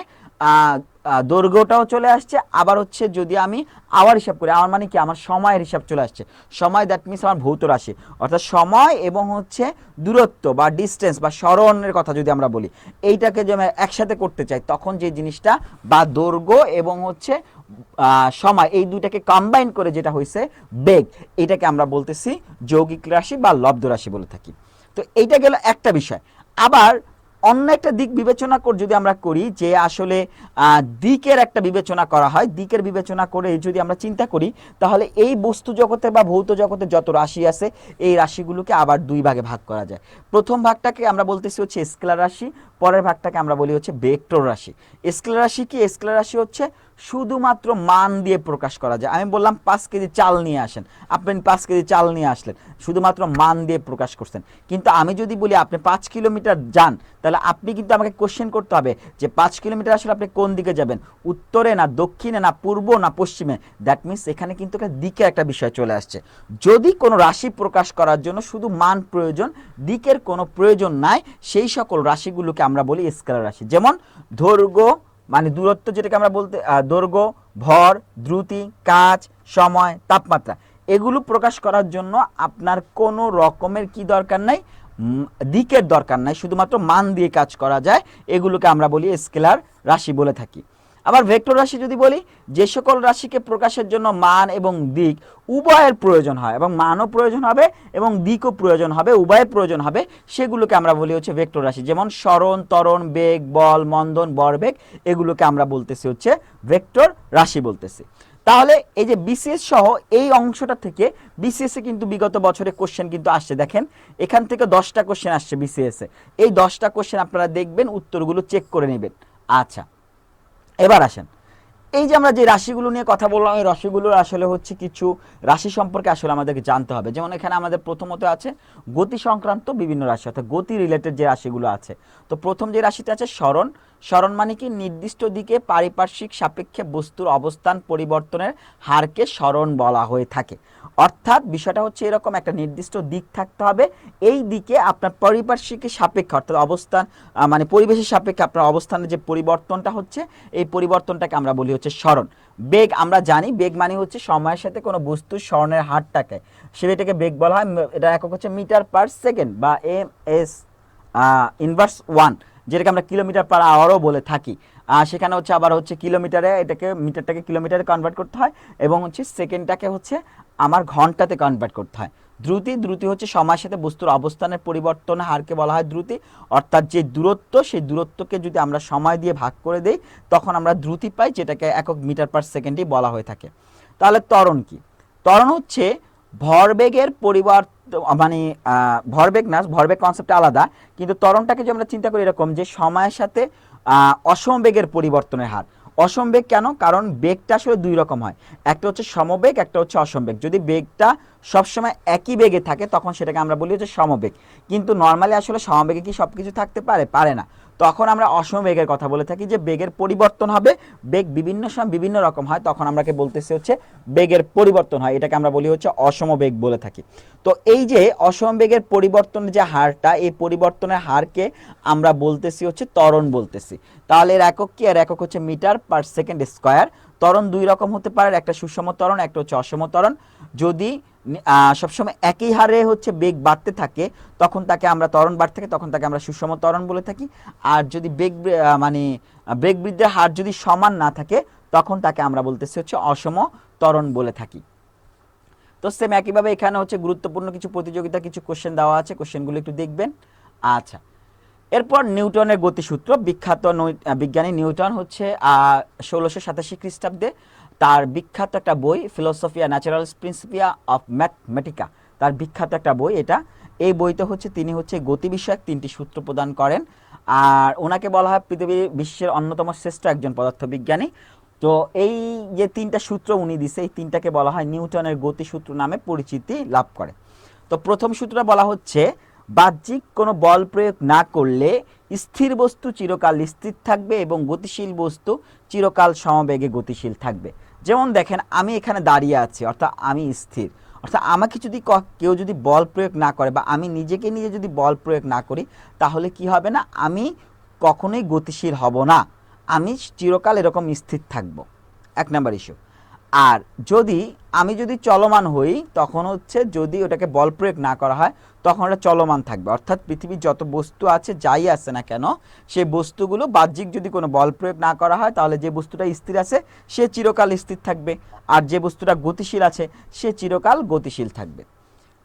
দৈর্ঘ্যটাও চলে আসছে, আবার হচ্ছে যদি আমি আওয়ার হিসাব করি, আওয়ার মানে কি, আমার সময়ের হিসাব চলে আসছে। সময় দ্যাট মিনস আমার ভৌত রাশি, অর্থাৎ সময় এবং হচ্ছে দূরত্ব বা ডিস্টেন্স বা সরণের কথা যদি আমরা বলি, এইটাকে যে আমি একসাথে করতে চাই, তখন যে জিনিসটা বা দৈর্ঘ্য এবং হচ্ছে সময়, এই দুইটাকে কম্বাইন করে যেটা হয়েছে বেগ, এটাকে আমরা বলতেছি যৌগিক রাশি বা লব্ধ রাশি বলে থাকি। তো এইটা গেল একটা বিষয়। আবার অন্য একটা দিক বিবেচনা করে যদি আমরা করি, যে আসলে দিকের একটা বিবেচনা করা হয়, দিকের বিবেচনা করে যদি আমরা চিন্তা করি, তাহলে এই বস্তু জগতে বা ভৌত জগতে যত রাশি আছে, এই রাশিগুলোকে আবার দুই ভাগে ভাগ করা যায়। প্রথম ভাগটাকে আমরা বলতেছি হচ্ছে স্কেলার রাশি, পরের ভাগটাকে আমরা বলি হচ্ছে ভেক্টর রাশি। স্কেলার রাশি কি, স্কেলার রাশি হচ্ছে শুধুমাত্র মান দিয়ে প্রকাশ করা যায়। আমি বললাম 5 কেজি চাল নিয়ে আসেন, আপনি 5 কেজি চাল নিয়ে আসলেন, শুধুমাত্র মান দিয়ে প্রকাশ করছেন। কিন্তু আমি যদি বলি আপনি 5 কিলোমিটার যান, তাহলে আপনি কিন্তু আমাকে কোশ্চেন করতে হবে যে 5 কিলোমিটার আসলে আপনি কোন দিকে যাবেন, উত্তরে না দক্ষিণে না পূর্ব না পশ্চিমে। দ্যাট মিনস এখানে কিন্তু একটা দিকের একটা বিষয় চলে আসছে। যদি কোনো রাশি প্রকাশ করার জন্য শুধু মান প্রয়োজন, দিকের কোনো প্রয়োজন নাই, সেই সকল রাশিগুলোকে আমরা বলি স্কেলার রাশি। যেমন দৈর্ঘ্য মানে দূরত্ব, যেটাকে আমরা বলতে দৈর্ঘ্য, ভর, দ্রুতি, কাজ, সময়, তাপমাত্রা, এগুলো প্রকাশ করার জন্য আপনার কোনো রকমের কি দরকার নাই, দিকের দরকার নাই, শুধুমাত্র মান দিয়ে কাজ করা যায়। এগুলোকে আমরা বলি স্কেলার রাশি বলে থাকি। আবার ভেক্টর রাশি যদি বলি, যে সকল রাশিকে প্রকাশের জন্য মান এবং দিক উভয়ের প্রয়োজন হয়, এবং মানও প্রয়োজন হবে এবং দিকও প্রয়োজন হবে, উভয়ের প্রয়োজন হবে, সেগুলোকে আমরা বলি হচ্ছে ভেক্টর রাশি। যেমন সরণ, ত্বরণ, বেগ, বল, মন্দন, ভরবেগ, এগুলোকে আমরা বলতেছি হচ্ছে ভেক্টর রাশি বলতেছি। তাহলে এই যে বিসিএস সহ এই অংশটা থেকে, বিসিএস এ কিন্তু বিগত বছরে কোশ্চেন কিন্তু আসছে, দেখেন এখান থেকে 10টা কোশ্চেন আসছে বিসিএস এ। এই 10টা কোশ্চেন আপনারা দেখবেন, উত্তরগুলো চেক করে নেবেন। আচ্ছা, এবার আসেন, এই যে আমরা যে রাশিগুলো নিয়ে কথা বললাম, এই রাশিগুলোর আসলে হচ্ছে কিছু রাশি সম্পর্কে আসলে আমাদেরকে জানতে হবে। যেমন এখানে আমাদের প্রথমত আছে গতি সংক্রান্ত বিভিন্ন রাশি, অর্থাৎ গতি রিলেটেড যে রাশিগুলো আছে। তো প্রথম যে রাশিটা আছে সরণ। সরণ মানে কি, নির্দিষ্ট দিকে পারিপার্শ্বিক সাপেক্ষে বস্তুর অবস্থান পরিবর্তনের হারকে সরণ বলা হয়ে থাকে। অর্থাৎ বিষয়টা হচ্ছে এরকম, একটা নির্দিষ্ট দিক থাকতে হবে, এই দিকে আপনার পারিপার্শ্বিক সাপেক্ষে অর্থাৎ অবস্থান মানে পরিবেশের সাপেক্ষে আপনার অবস্থানের যে পরিবর্তনটা হচ্ছে, এই পরিবর্তনটাকে আমরা বলি হচ্ছে সরণ। বেগ আমরা জানি, বেগ মানে হচ্ছে সময়ের সাথে কোনো বস্তুর সরণের হারটাকে, সেটাকে বেগ বলা হয়। এটা একক হচ্ছে মিটার পার সেকেন্ড বা MS ইনভার্স 1, যেটাকে আমরা কিলোমিটার পার আওয়ারও বলে থাকি। সেখানে হচ্ছে আবার হচ্ছে কিলোমিটারে, এটাকে মিটারটাকে কিলোমিটারে কনভার্ট করতে হয়, এবং হচ্ছে সেকেন্ডটাকে হচ্ছে আমার ঘন্টাতে কনভার্ট করতে হয়। দ্রুতি হচ্ছে সময়ের সাথে বস্তুর অবস্থানের পরিবর্তনের হারকে বলা হয় দ্রুতি। অর্থাৎ যে দূরত্ব, সেই দূরত্বকে যদি আমরা সময় দিয়ে ভাগ করে দেই তখন আমরা দ্রুতি পাই, যেটাকে একক মিটার পার সেকেন্ডই বলা হয়ে থাকে। তাহলে ত্বরণ কি? ত্বরণ হচ্ছে ভরবেগের পরিবর্তন, মানে ভরবেগ না, ভরবেগ কনসেপ্টটা আলাদা, কিন্তু ত্বরণটাকে যদি আমরা চিন্তা করি এরকম যে সময়ের সাথে অসমবেগের পরিবর্তনের হার। অসমবেগ কেন? কারণ বেগটা আসলে দুই রকম হয়, একটা হচ্ছে সমবেগ, একটা হচ্ছে অসমবেগ। যদি বেগটা সবসময় একই বেগে থাকে তখন সেটাকে আমরা বলি হচ্ছে সমবেগ, কিন্তু নর্মালি আসলে সমবেগে কি সব কিছু থাকতে পারে? পারে না। তখন আমরা অসমবেগের কথা বলে থাকি, যে বেগের পরিবর্তন হবে, বেগ বিভিন্ন সময় বিভিন্ন রকম হয়, তখন আমরাকে বলতেছি হচ্ছে বেগের পরিবর্তন হয়, এটাকে আমরা বলি হচ্ছে অসমবেগ বলে থাকি। তো এই যে অসমবেগের পরিবর্তনের যে হারটা, এই পরিবর্তনের হারকে আমরা বলতেছি হচ্ছে ত্বরণ বলতেছি। তাহলে এর একক কি? এর একক হচ্ছে মিটার পার সেকেন্ড স্কোয়ার। ত্বরণ দুই রকম হতে পারে, একটা সুষম ত্বরণ, একটা হচ্ছে অসম ত্বরণ। যদি সবসময় একই হারে হচ্ছে বেগ বাড়তে থাকে তখন তাকে আমরা ত্বরণ বাড়তে থাকে তখন তাকে আমরা সুষম ত্বরণ বলে থাকি। আর যদি বেগ মানে বেগ বৃদ্ধির হার যদি সমান না থাকে তখন তাকে আমরা বলতেছি হচ্ছে অসম ত্বরণ বলে থাকি। তো সেম একইভাবে এখানে হচ্ছে গুরুত্বপূর্ণ কিছু প্রতিযোগিতা, কিছু কোশ্চেন দেওয়া আছে, কোশ্চেনগুলো একটু দেখবেন। আচ্ছা, এরপর নিউটনের গতিসূত্র। বিখ্যাত বিজ্ঞানী নিউটন হচ্ছে 1687 খ্রিস্টাব্দে তার বিখ্যাত একটা বই ফিলোসফিয়া ন্যাচারাল প্রিন্সিপিয়া অফ ম্যাথমেটিকা, তার বিখ্যাত একটা বই এটা। এই বইতে হচ্ছে তিনি হচ্ছে গতি বিষয়ক 3টি সূত্র প্রদান করেন, আর ওনাকে বলা হয় পৃথিবীর বিশ্বের অন্যতম শ্রেষ্ঠ একজন পদার্থবিজ্ঞানী। তো এই যে 3টা সূত্র উনি দিছে, এই 3টাকে বলা হয় নিউটনের গতিসূত্র নামে পরিচিতি লাভ করে। তো প্রথম সূত্রটা বলা হচ্ছে, বাহ্যিক কোনো বল প্রয়োগ না করলে স্থির বস্তু চিরকাল স্থির থাকবে এবং গতিশীল বস্তু চিরকাল সমবেগে গতিশীল থাকবে। যেমন দেখেন, আমি এখানে দাঁড়িয়ে আছি, অর্থাৎ আমি স্থির। অর্থাৎ আমাকে যদি কেউ যদি বল প্রয়োগ না করে বা আমি নিজেকে নিজে যদি বল প্রয়োগ না করি, তাহলে কি হবে না, আমি কখনোই গতিশীল হব না, আমি চিরকাল এরকম স্থির থাকব। 1 নাম্বার ইস্যু। আর আমি যদি চলমান হই, তখন হচ্ছে যদি ওটাকে বল প্রয়োগ না করা হয় তখন ওটা চলমান থাকবে। অর্থাৎ পৃথিবীর যত বস্তু আছে, যাই আছে না কেন, সেই বস্তুগুলো বাহ্যিক যদি কোনো বল প্রয়োগ না করা হয় তাহলে যে বস্তুটা স্থির আছে সে চিরকাল স্থির থাকবে, আর যে বস্তুটা গতিশীল আছে সে চিরকাল গতিশীল থাকবে।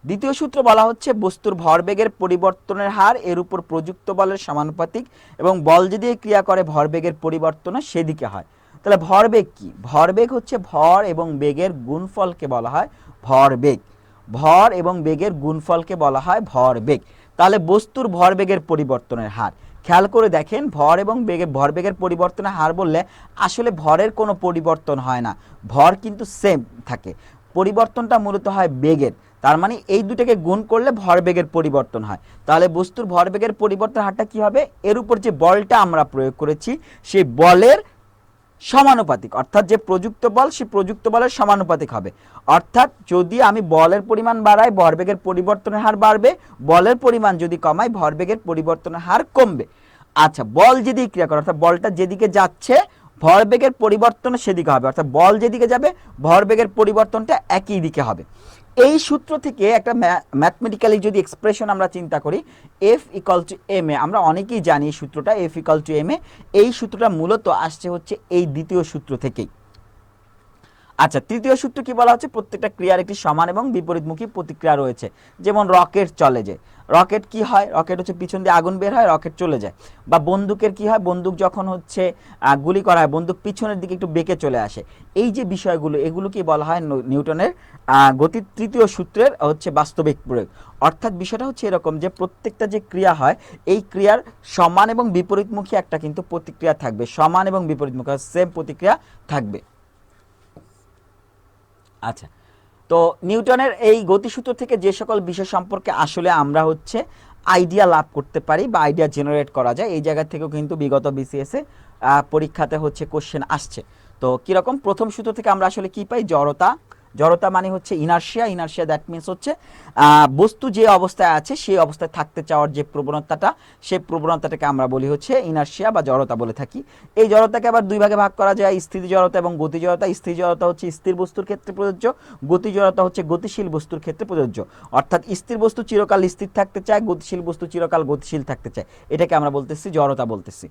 দ্বিতীয় সূত্র বলা হচ্ছে, বস্তুর ভরবেগের পরিবর্তনের হার এর উপর প্রযুক্ত বলের সমানুপাতিক, এবং বল যদি ক্রিয়া করে ভরবেগের পরিবর্তনও সেদিকে হয়। তাহলে ভরবেগ কি? ভরবেগ হচ্ছে ভর এবং বেগের গুণফলকে বলা হয় ভরবেগ। ভর এবং বেগের গুণফলকে বলা হয় ভরবেগ। তাহলে বস্তুর ভরবেগের পরিবর্তনের হার, খেয়াল করে দেখেন, ভর এবং ভরবেগের পরিবর্তনের হার বললে আসলে ভরের কোনো পরিবর্তন হয় না, ভর কিন্তু সেম থাকে, পরিবর্তনটা মূলত হয় বেগের। তার মানে এই দুটাকে গুণ করলে ভরবেগের পরিবর্তন হয়। তাহলে বস্তুর ভরবেগের পরিবর্তন হারটা কি হবে? এর উপর যে বলটা আমরা প্রয়োগ করেছি সেই বলের সমানুপাতিক, অর্থাৎ যে প্রযুক্ত বল সেই প্রযুক্ত বলের সমানুপাতিক হবে। অর্থাৎ যদি আমি বলের পরিমাণ বাড়াই, ভরবেগের পরিবর্তনের হার বাড়বে, বলের পরিমাণ যদি কমাই, ভরবেগের পরিবর্তনের হার কমবে। আচ্ছা, বল যেদিকে ক্রিয়া করে, অর্থাৎ বলটা যেদিকে যাচ্ছে ভরবেগের পরিবর্তন সেদিকে হবে, অর্থাৎ বল যেদিকে যাবে ভরবেগের পরিবর্তনটা একই দিকে হবে। এই সূত্র থেকে একটা ম্যাথমেটিক্যালি যদি এক্সপ্রেশন আমরা চিন্তা করি, F = ma, আমরা অনেকেই জানি এই সূত্রটা F = ma। এই সূত্রটা মূলত আসছে হচ্ছে এই দ্বিতীয় সূত্র থেকেই। আচ্ছা, তৃতীয় সূত্র কি বলা হচ্ছে, প্রত্যেকটা ক্রিয়ার একটি সমান এবং বিপরীতমুখী প্রতিক্রিয়া রয়েছে। যেমন রকেট চলে যায়, রকেট কি হয়, রকেট হচ্ছে পিছন দিয়ে আগুন বের হয়, রকেট চলে যায়। বা বন্দুকের কি হয়, বন্দুক যখন হচ্ছে গুলি করা হয়, বন্দুক পিছনের দিকে একটু বেঁকে চলে আসে। এই যে বিষয়গুলো, এগুলো কি বলা হয় নিউটনের গতির তৃতীয় সূত্রের হচ্ছে বাস্তবিক প্রয়োগ। অর্থাৎ বিষয়টা হচ্ছে এরকম যে প্রত্যেকটা যে ক্রিয়া হয়, এই ক্রিয়ার সমান এবং বিপরীতমুখী একটা কিন্তু প্রতিক্রিয়া থাকবে, সমান এবং বিপরীতমুখী সেম প্রতিক্রিয়া থাকবে। আচ্ছা, তো নিউটনের এই গতিসূত্র থেকে যে সকল বিষয় সম্পর্কে আসলে আমরা হচ্ছে আইডিয়া লাভ করতে পারি বা আইডিয়া জেনারেট করা যায়, এই জায়গা থেকেও কিন্তু বিগত বিসিএস এ পরীক্ষাতে হচ্ছে কোশ্চেন আসছে। তো কীরকম, প্রথম সূত্র থেকে আমরা আসলে কি পাই, জড়তা। জড়তা মানে হচ্ছে ইনার্শিয়া, ইনার্শিয়া দ্যাট মিনস হচ্ছে বস্তু যে অবস্থায় আছে সেই অবস্থায় থাকতে চাওয়ার যে প্রবণতাটা, সেই প্রবণতাটাকে আমরা বলি হচ্ছে ইনার্শিয়া বা জড়তা বলে থাকি। এই জড়তাকে আবার দুই ভাগে ভাগ করা যায়, স্থিতি জড়তা এবং গতি জড়তা। স্থির জড়তা হচ্ছে স্থির বস্তুর ক্ষেত্রে প্রযোজ্য, গতি জড়তা হচ্ছে গতিশীল বস্তুর ক্ষেত্রে প্রযোজ্য। অর্থাৎ স্থির বস্তু চিরকাল স্থির থাকতে চায়, গতিশীল বস্তু চিরকাল গতিশীল থাকতে চায়, এটাকে আমরা বলতেছি জড়তা বলতেছি।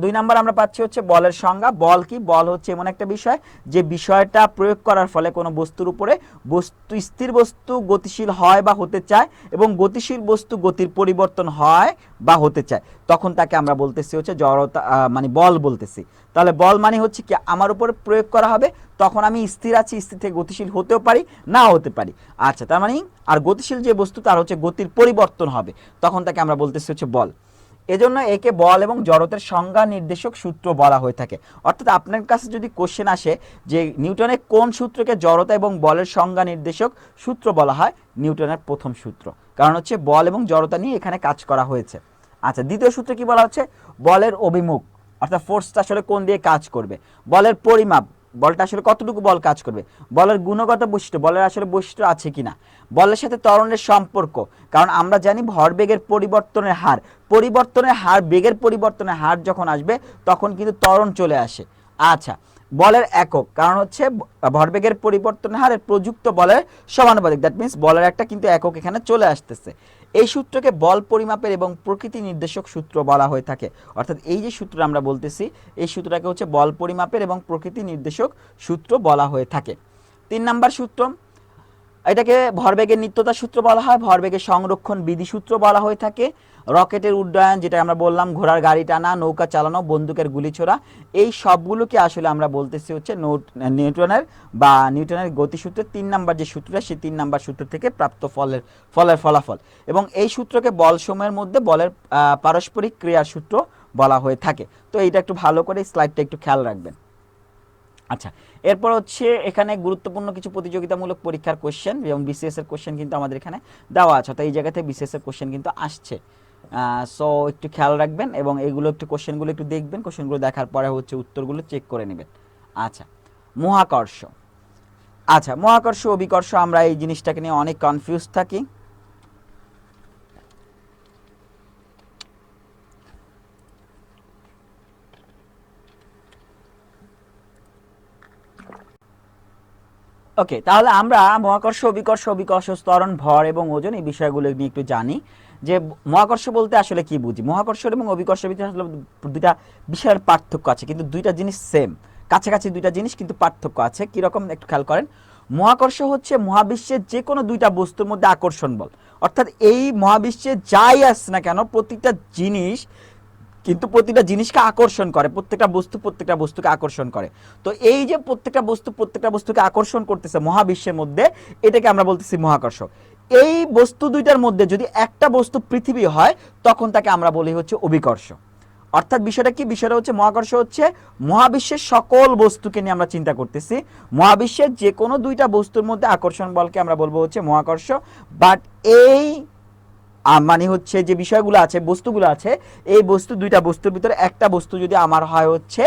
2 নাম্বার আমরা পাচ্ছি হচ্ছে বলের সংজ্ঞা। বল কি, বল হচ্ছে এমন একটা বিষয় যে বিষয়টা প্রয়োগ করার ফলে কোনো বস্তুর উপরে বস্তু, স্থির বস্তু গতিশীল হয় বা হতে চায় এবং গতিশীল বস্তু গতির পরিবর্তন হয় বা হতে চায়, তখন তাকে আমরা বলতেছি হচ্ছে জড়তা, মানে বল বলতেছি। তাহলে বল মানে হচ্ছে কি, আমার উপরে প্রয়োগ করা হবে, তখন আমি স্থির আছি, স্থির থেকে গতিশীল হতেও পারি, না হতে পারি। আচ্ছা, তার মানে আর গতিশীল যে বস্তু তার হচ্ছে গতির পরিবর্তন হবে, তখন তাকে আমরা বলতেছি হচ্ছে বল। এজন্য একে বল এবং জড়তার সংজ্ঞা নির্দেশক সূত্র বলা হয়ে থাকে। অর্থাৎ আপনার কাছে যদি কোশ্চেন আসে যে নিউটনের কোন সূত্রকে জড়তা এবং বলের সংজ্ঞা নির্দেশক সূত্র বলা হয়, নিউটনের প্রথম সূত্র, কারণ হচ্ছে বল এবং জড়তা নিয়ে এখানে কাজ করা হয়েছে। আচ্ছা, দ্বিতীয় সূত্রে কি বলা হচ্ছে, বলের অভিমুখ, অর্থাৎ ফোর্সটা আসলে কোন দিয়ে কাজ করবে। বলের পরিমাপ, বলটা আসলে কতটুকু বল কাজ করবে। বলের গুণগত বৈশিষ্ট্য, বলের আসলে বৈশিষ্ট্য আছে কিনা। বলের সাথে ত্বরণের সম্পর্ক, কারণ আমরা জানি ভরবেগের পরিবর্তনের হার, বেগের পরিবর্তনের হার যখন আসবে তখন কিন্তু ত্বরণ চলে আসে। আচ্ছা, বলের একক, কারণ হচ্ছে ভরবেগের পরিবর্তনের হারের প্রযুক্ত বলের সমানুপাতিক, দ্যাট মিনস বলের একটা কিন্তু একক এখানে চলে আসতেছে। এই সূত্রকে বল পরিমাপের এবং প্রকৃতি নির্দেশক সূত্র বলা হয়ে থাকে। অর্থাৎ এই যে সূত্র আমরা বলতেছি, এই সূত্রটাকে হচ্ছে বল পরিমাপের এবং প্রকৃতি নির্দেশক সূত্র বলা হয়ে থাকে। 3 নাম্বার সূত্র, এটাকে ভরবেগের নিত্যতা সূত্র বলা হয়, ভরবেগের সংরক্ষণ বিধি সূত্র বলা হয়ে থাকে। রকেটের উড্ডয়ন, যেটা আমরা বললাম, ঘোড়ার গাড়ি টানা, নৌকা চালানো, বন্দুকের গুলি ছোড়া, এই সবগুলোকে আসলে আমরা বলতেছি হচ্ছে নিউটনের গতিসূত্রের 3 নাম্বার যে সূত্রটা, সেই 3 নাম্বার সূত্র থেকে প্রাপ্ত ফলের ফলাফল। এবং এই সূত্রকে বলসমূহের মধ্যে বলের পারস্পরিক ক্রিয়ার সূত্র বলা হয়ে থাকে। তো এইটা একটু ভালো করে স্লাইডটা একটু খেয়াল রাখবেন। আচ্ছা, এরপর হচ্ছে এখানে গুরুত্বপূর্ণ কিছু প্রতিযোগিতামূলক পরীক্ষার কোশ্চেন এবং বিসিএস এর কোশ্চেন কিন্তু আমাদের এখানে দেওয়া আছে, তো এই জায়গাতে বিসিএস এর কোশ্চেন কিন্তু আসছে। সো একটু খেয়াল রাখবেন এবং এইগুলো একটু কোশ্চেনগুলো একটু দেখবেন, কোশ্চেনগুলো দেখার পরে হচ্ছে উত্তরগুলো চেক করে নেবেন। আচ্ছা, মহাকর্ষ। আচ্ছা, মহাকর্ষ অভিকর্ষ, আমরা এই জিনিসটাকে নিয়ে অনেক কনফিউজ থাকি। ওকে, তাহলে আমরা মহাকর্ষ, অভিকর্ষ, ত্বরণ, ভর এবং ওজন, এই বিষয়গুলো নিয়ে একটু জানি। যে মহাকর্ষ বলতে আসলে কি বুঝি। মহাকর্ষ এবং অভিকর্ষের ভিতরে আসলে দুইটা বিষয়ের পার্থক্য আছে, কিন্তু দুইটা জিনিস সেম, কাছাকাছি দুইটা জিনিস, কিন্তু পার্থক্য আছে। কীরকম একটু খেয়াল করেন। মহাকর্ষ হচ্ছে মহাবিশ্বের যে কোনো দুইটা বস্তুর মধ্যে আকর্ষণ বল, অর্থাৎ এই মহাবিশ্বে যাই আসছে না কেন প্রতিটা জিনিস কিন্তু প্রতিটা জিনিসকে আকর্ষণ করে, প্রত্যেকটা বস্তুকে আকর্ষণ করে। তো এই যে প্রত্যেকটা বস্তুকে আকর্ষণ করতেছে মহাবিশ্বের মধ্যে, এটাকে আমরা বলতেছি মহাকর্ষ। এই বস্তু দুইটার মধ্যে যদি একটা বস্তু পৃথিবী হয়, তখন তাকে আমরা বলি হচ্ছে অভিকর্ষ। অর্থাৎ বিষয়টা কি, বিষয়টা হচ্ছে মহাকর্ষ হচ্ছে মহাবিশ্বের সকল বস্তুকে নিয়ে আমরা চিন্তা করতেছি, মহাবিশ্বের যে কোনো দুইটা বস্তুর মধ্যে আকর্ষণ বলকে আমরা বলবো হচ্ছে মহাকর্ষ। বাট এই মানে হচ্ছে যে বিষয়গুলো আছে, বস্তুগুলো আছে, এই দুইটা বস্তুর ভিতরে একটা বস্তু যদি আমার হয় হচ্ছে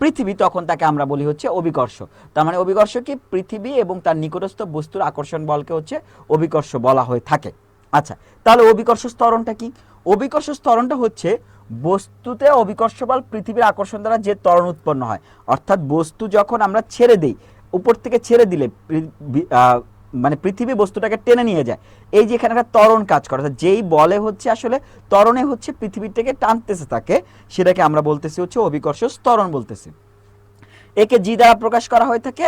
পৃথিবী, তখন তাকে আমরা বলি হচ্ছে অভিকর্ষ। তার মানে অভিকর্ষ কি, পৃথিবী এবং তার নিকটস্থ বস্তুর আকর্ষণ বলকে হচ্ছে অভিকর্ষ বলা হয়ে থাকে। আচ্ছা, তাহলে অভিকর্ষ স্তরণটা কি। অভিকর্ষ স্তরণটা হচ্ছে বস্তুতে অভিকর্ষ বল পৃথিবীর আকর্ষণ দ্বারা যে ত্বরণ উৎপন্ন হয়, অর্থাৎ বস্তু যখন আমরা ছেড়ে দিই, উপর থেকে ছেড়ে দিলে মানে পৃথিবী বস্তুটাকে টেনে নিয়ে যায়, এই যে এখানে একটা ত্বরণ কাজ করে, যেই বলে হচ্ছে আসলে ত্বরণে হচ্ছে পৃথিবীর থেকে টানতেছে তাকে, সেটাকে আমরা বলতেছি হচ্ছে অভিকর্ষ ত্বরণ বলতেছি। একে জি দ্বারা প্রকাশ করা হয়ে থাকে।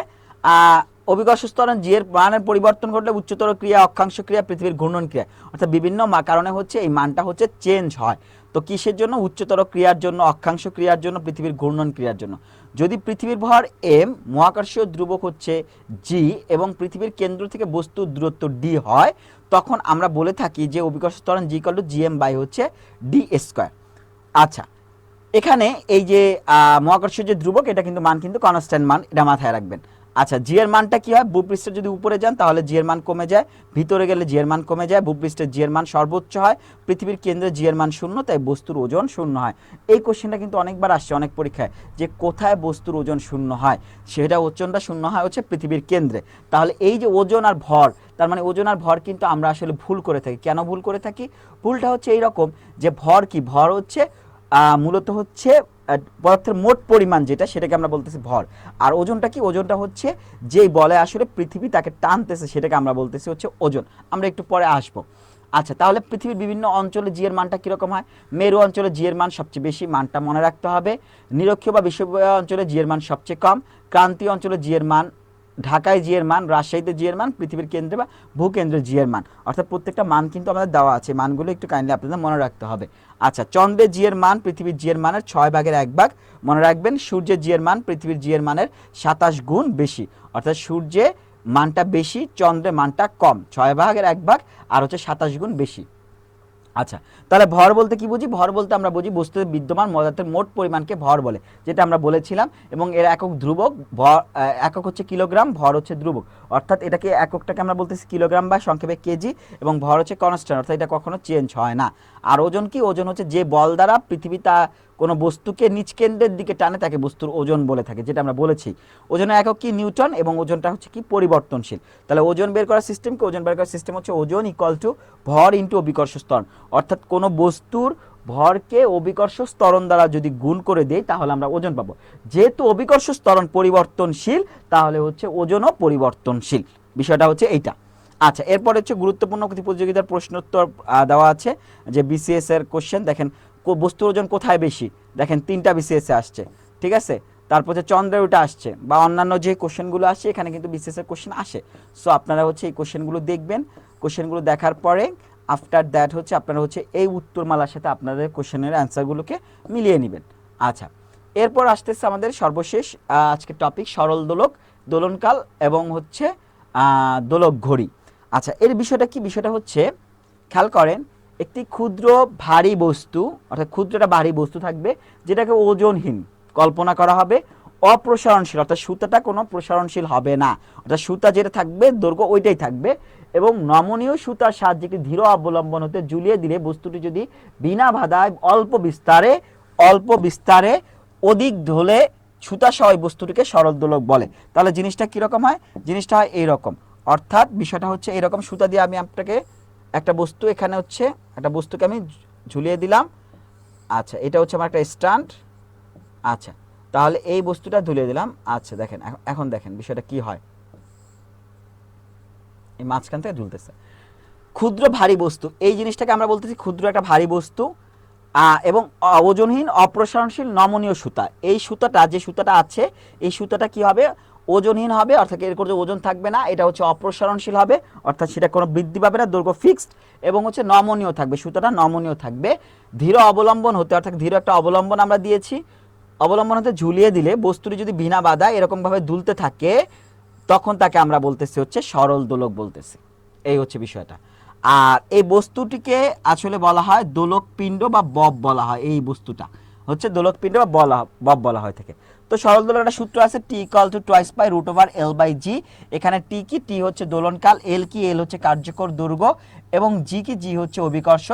অভিকর্ষ ত্বরণ জি এর মানের পরিবর্তন ঘটলে উচ্চতর ক্রিয়া, অক্ষাংশ ক্রিয়া, পৃথিবীর ঘূর্ণন ক্রিয়া, অর্থাৎ বিভিন্ন কারণে হচ্ছে এই মানটা হচ্ছে চেঞ্জ হয়। তো কিসের জন্য? উচ্চতর ক্রিয়ার জন্য, অক্ষাংশ ক্রিয়ার জন্য, পৃথিবীর ঘূর্ণন ক্রিয়ার জন্য। যদি পৃথিবীর ভর এম, মহাকর্ষীয় ধ্রুবক হচ্ছে জি এবং পৃথিবীর কেন্দ্র থেকে বস্তুর দূরত্ব ডি হয়, তখন আমরা বলে থাকি যে অভিকর্ষ ত্বরণ জি ইকুয়াল টু জিএম বাই হচ্ছে ডি স্কয়ার। আচ্ছা, এখানে এই যে মহাকর্ষীয় যে ধ্রুবক, এটা কিন্তু মান কিন্তু কনস্ট্যান্ট মান, এটা মাথায় রাখবেন। আচ্ছা, জি এর মানটা কি হয়? ভূপৃষ্ঠে যদি উপরে যান তাহলে জি এর মান কমে যায়, ভিতরে গেলে জি এর মান কমে যায়, ভূপৃষ্ঠে জি এর মান সর্বোচ্চ হয়, পৃথিবীর কেন্দ্রে জি এর মান শূন্য, তাই বস্তুর ওজন শূন্য হয়। এই কোশ্চেনটা কিন্তু অনেকবার আসছে অনেক পরীক্ষায়, যে কোথায় বস্তুর ওজন শূন্য হয়? সেটা ওজনটা শূন্য হয় হচ্ছে পৃথিবীর কেন্দ্রে। তাহলে এই যে ওজন আর ভর, তার মানে ওজন আর ভর কিন্তু আমরা আসলে ভুল করে থাকি। কেন ভুল করে থাকি? ভুলটা হচ্ছে এইরকম, যে ভর কি? ভর হচ্ছে মূলত হচ্ছে পদার্থের মোট পরিমাণ যেটা, সেটাকে আমরা বলতেছি ভর। আর ওজনটা কি? ওজনটা হচ্ছে যেই বলে আসলে পৃথিবী তাকে টানতেছে, সেটাকে আমরা বলতেছি হচ্ছে ওজন। আমরা একটু পরে আসবো। আচ্ছা, তাহলে পৃথিবীর বিভিন্ন অঞ্চলে জি এর মানটা কীরকম হয়? মেরু অঞ্চলে জি এর মান সবচেয়ে বেশি, মানটা মনে রাখতে হবে। নিরক্ষীয় বা বিষুবীয় অঞ্চলে জি এর মান সবচেয়ে কম, ক্রান্তীয় অঞ্চলে জি এর মান, ঢাকায় জি এর মান, রাজশাহীতে জি এর মান, পৃথিবীর কেন্দ্রে বা ভূকেন্দ্রে জি এর মান, অর্থাৎ প্রত্যেকটা মান কিন্তু আমাদের দেওয়া আছে, মানগুলো একটু কাইন্ডলি আপনাদের মনে রাখতে হবে। আচ্ছা, চন্দ্রে জি এর মান পৃথিবীর জি এর মানের 6/1 মনে রাখবেন। সূর্যের জি এর মান পৃথিবীর জি এর মানের 27 গুণ বেশি, অর্থাৎ সূর্যে মানটা বেশি, চন্দ্রে মানটা কম, 6/1 আর হচ্ছে 27 গুণ বেশি। আচ্ছা, তাহলে ভর বলতে কি বুঝি? ভর বলতে আমরা বুঝি বস্তুতে বিদ্যমান পদার্থের মোট পরিমাণকে ভর বলে, যেটা আমরা বলেছিলাম। এবং এর একক ধ্রুবক, ভর একক হচ্ছে কিলোগ্রাম, ভর হচ্ছে ধ্রুবক, অর্থাৎ এটাকে এককটাকে আমরা বলতেছি কিলোগ্রাম বা সংক্ষেপে কেজি, এবং ভর হচ্ছে কনস্ট্যান্ট, অর্থাৎ এটা কখনো চেঞ্জ হয় না। আর ওজন কি? ওজন হচ্ছে যে বল দ্বারা পৃথিবী তা কোনো বস্তুকে নিচ কেন্দ্রের দিকে টানে, তাকে বস্তুর ওজন বলে থাকে, যেটা আমরা বলেছি। ওজনের একক কি? নিউটন, এবং ওজনটা হচ্ছে কি? পরিবর্তনশীল। তাহলে ওজন বের করার সিস্টেম কি? ওজন বের করার সিস্টেম হচ্ছে ওজন ইকুয়াল টু ভর ইন্টু অভিকর্ষ ত্বরণ, অর্থাৎ কোনো বস্তুর ভরকে অভিকর্ষ ত্বরণ দ্বারা যদি গুণ করে দেই তাহলে আমরা ওজন পাবো। যেহেতু অভিকর্ষ ত্বরণ পরিবর্তনশীল, তাহলে হচ্ছে ওজনও পরিবর্তনশীল। বিষয়টা হচ্ছে এইটা। আচ্ছা, এরপর হচ্ছে গুরুত্বপূর্ণ প্রতিযোগিতার প্রশ্নোত্তর দেওয়া আছে, যে বিসিএস এর কোশ্চেন। দেখেন বস্তুর ওজন কোথায় বেশি? দেখেন 3টা বিসিএস এ আসছে, ঠিক আছে। তারপর হচ্ছে চন্দ্রের ওটা আসছে, বা অন্যান্য যে কোশ্চেনগুলো আসছে এখানে কিন্তু বিসিএস এর কোশ্চেন আসে। সো আপনারা হচ্ছে এই কোশ্চেনগুলো দেখবেন। কোশ্চেনগুলো দেখার পরে আফটার দ্যাট হচ্ছে আপনারা হচ্ছে এই উত্তরমালার সাথে আপনাদের কোশ্চেনের অ্যান্সারগুলোকে মিলিয়ে নেবেন। আচ্ছা, এরপর আসতেছে আমাদের সর্বশেষ আজকের টপিক, সরল দোলক, দোলনকাল এবং হচ্ছে দোলক ঘড়ি। আচ্ছা, এর বিষয়টা কি? বিষয়টা হচ্ছে, খেয়াল করেন, একটি ক্ষুদ্র ভারী বস্তু, অর্থাৎ ক্ষুদ্র একটা ভারী বস্তু থাকবে, যেটাকে ওজনহীন কল্পনা করা হবে, অপ্রসারণশীল, অর্থাৎ সুতাটা কোনো প্রসারণশীল হবে না, অর্থাৎ সুতা যেটা থাকবে দৈর্ঘ্য ওইটাই থাকবে, এবং নমনীয় সুতার সাহায্যে একটি ধীর অবলম্বন হতে ঝুলিয়ে দিলে বস্তুটি যদি বিনা বাধায় অল্প বিস্তারে অধিক ঢলে সুতা সহ বস্তুটিকে সরল দোলক বলে। তাহলে জিনিসটা কীরকম হয়? জিনিসটা হয় এইরকম, অর্থাৎ বিষয়টা হচ্ছে এইরকম। সুতা দিয়ে আমি আপনাকে একটা বস্তু, এখানে হচ্ছে একটা বস্তুকে আমি ঝুলিয়ে দিলাম। আচ্ছা, এটা হচ্ছে আমার একটা স্ট্যান্ড। আচ্ছা, তাহলে এই বস্তুটা ঝুলিয়ে দিলাম। আচ্ছা, দেখেন এখন দেখেন বিষয়টা কি হয়। এই মাঝখান থেকে ঝুলতেছে ক্ষুদ্র ভারী বস্তু, এই জিনিসটাকে আমরা বলতেছি ক্ষুদ্র একটা ভারী বস্তু, এবং ওজনহীন অপ্রসারণশীল নমনীয় সুতা। এই সুতাটা, যে সুতাটা আছে, এই সুতাটা কি হবে? ওজনহীন হবে, অর্থাৎ এর কোনো ওজন থাকবে না। এটা হচ্ছে অপ্রসারণশীল হবে, অর্থাৎ সেটা কোনো বৃদ্ধি পাবে না, দৈর্ঘ্য ফিক্সড, এবং হচ্ছে নমনীয় থাকবে, সুতাটা নমনীয় থাকবে। ধীর অবলম্বন হতে, অর্থাৎ ধীর একটা অবলম্বন আমরা দিয়েছি, অবলম্বন হতে ঝুলিয়ে দিলে বস্তুটি যদি বিনা বাধা এরকমভাবে দুলতে থাকে, তখন তাকে আমরা বলতেছি হচ্ছে সরল দোলক বলতেছি। এই হচ্ছে বিষয়টা। আর এই বস্তুটিকে আসলে বলা হয় দোলক পিণ্ড বা বব বলা হয়। এই বস্তুটা হচ্ছে দোলক পিণ্ড বা বব বলা হয় থাকে। তো সরল দোলকের একটা সূত্র আছে, T equal to twice pi root over L by G. এখানে টি কি? টি হচ্ছে দোলনকাল, এল কি? এল হচ্ছে কার্যকর দৈর্ঘ্য, এবং জি কি? জি হচ্ছে অভিকর্ষ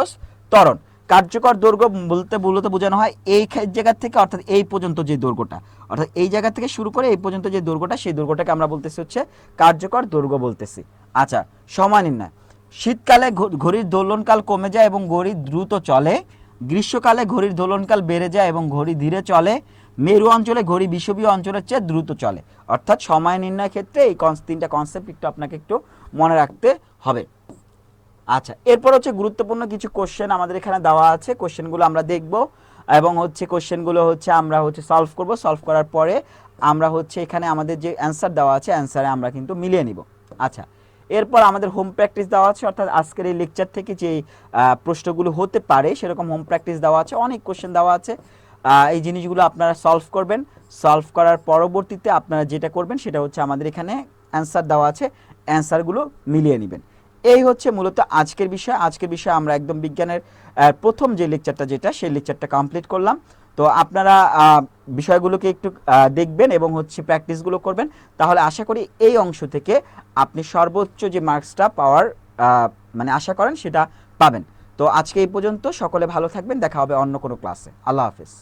ত্বরণ। কার্যকর দৈর্ঘ্য বলতে মূলত বোঝানো হয় এই জায়গা থেকে, অর্থাৎ এই পর্যন্ত যে দৈর্ঘ্যটা, অর্থাৎ এই জায়গা থেকে শুরু করে এই পর্যন্ত যে দৈর্ঘ্যটা, সেই দৈর্ঘ্যটাকে আমরা বলতেছি হচ্ছে কার্যকর দৈর্ঘ্য বলতেছি। আচ্ছা, সময় নির্ণয়। শীতকালে ঘড়ির দোলনকাল কমে যায় এবং ঘড়ি দ্রুত চলে। গ্রীষ্মকালে ঘড়ির দোলনকাল বেড়ে যায় এবং ঘড়ি ধীরে চলে। মেরু অঞ্চলে ঘড়ি বিষুবীয় অঞ্চলের চেয়ে দ্রুত চলে। অর্থাৎ সময় নির্ণয়ের ক্ষেত্রে এই 3টা কনসেপ্ট একটু আপনাকে একটু মনে রাখতে হবে। আচ্ছা, এরপর হচ্ছে গুরুত্বপূর্ণ কিছু কোশ্চেন আমাদের এখানে দেওয়া আছে, কোশ্চেনগুলো আমরা দেখব, এবং হচ্ছে কোশ্চেনগুলো হচ্ছে আমরা হচ্ছে সলভ করব। সলভ করার পরে আমরা হচ্ছে এখানে আমাদের যে অ্যান্সার দেওয়া আছে অ্যান্সারে আমরা কিন্তু মিলিয়ে নিব। আচ্ছা, এরপর আমাদের হোম প্র্যাকটিস দেওয়া আছে, অর্থাৎ আজকের এই লেকচার থেকে যে প্রশ্নগুলো হতে পারে সেরকম হোম প্র্যাকটিস দেওয়া আছে, অনেক কোশ্চেন দেওয়া আছে। এই জিনিসগুলো আপনারা সলভ করবেন। সলভ করার পরবর্তীতে আপনারা যেটা করবেন সেটা হচ্ছে আমাদের এখানে অ্যান্সার দেওয়া আছে, অ্যান্সারগুলো মিলিয়ে নেবেন। এই হচ্ছে মূলত আজকের বিষয়। আজকের বিষয় আমরা একদম বিজ্ঞানের প্রথম যে লেকচারটা যেটা সেই লেকচারটা কমপ্লিট করলাম। তো আপনারা বিষয়গুলোকে একটু দেখবেন এবং হচ্ছে প্র্যাকটিসগুলো করবেন, তাহলে আশা করি এই অংশ থেকে আপনি সর্বোচ্চ যে মার্কসটা পাওয়ার মানে আশা করেন সেটা পাবেন। তো আজকে এই পর্যন্ত, সকলে ভালো থাকবেন, দেখা হবে অন্য কোনো ক্লাসে। আল্লাহ হাফেজ।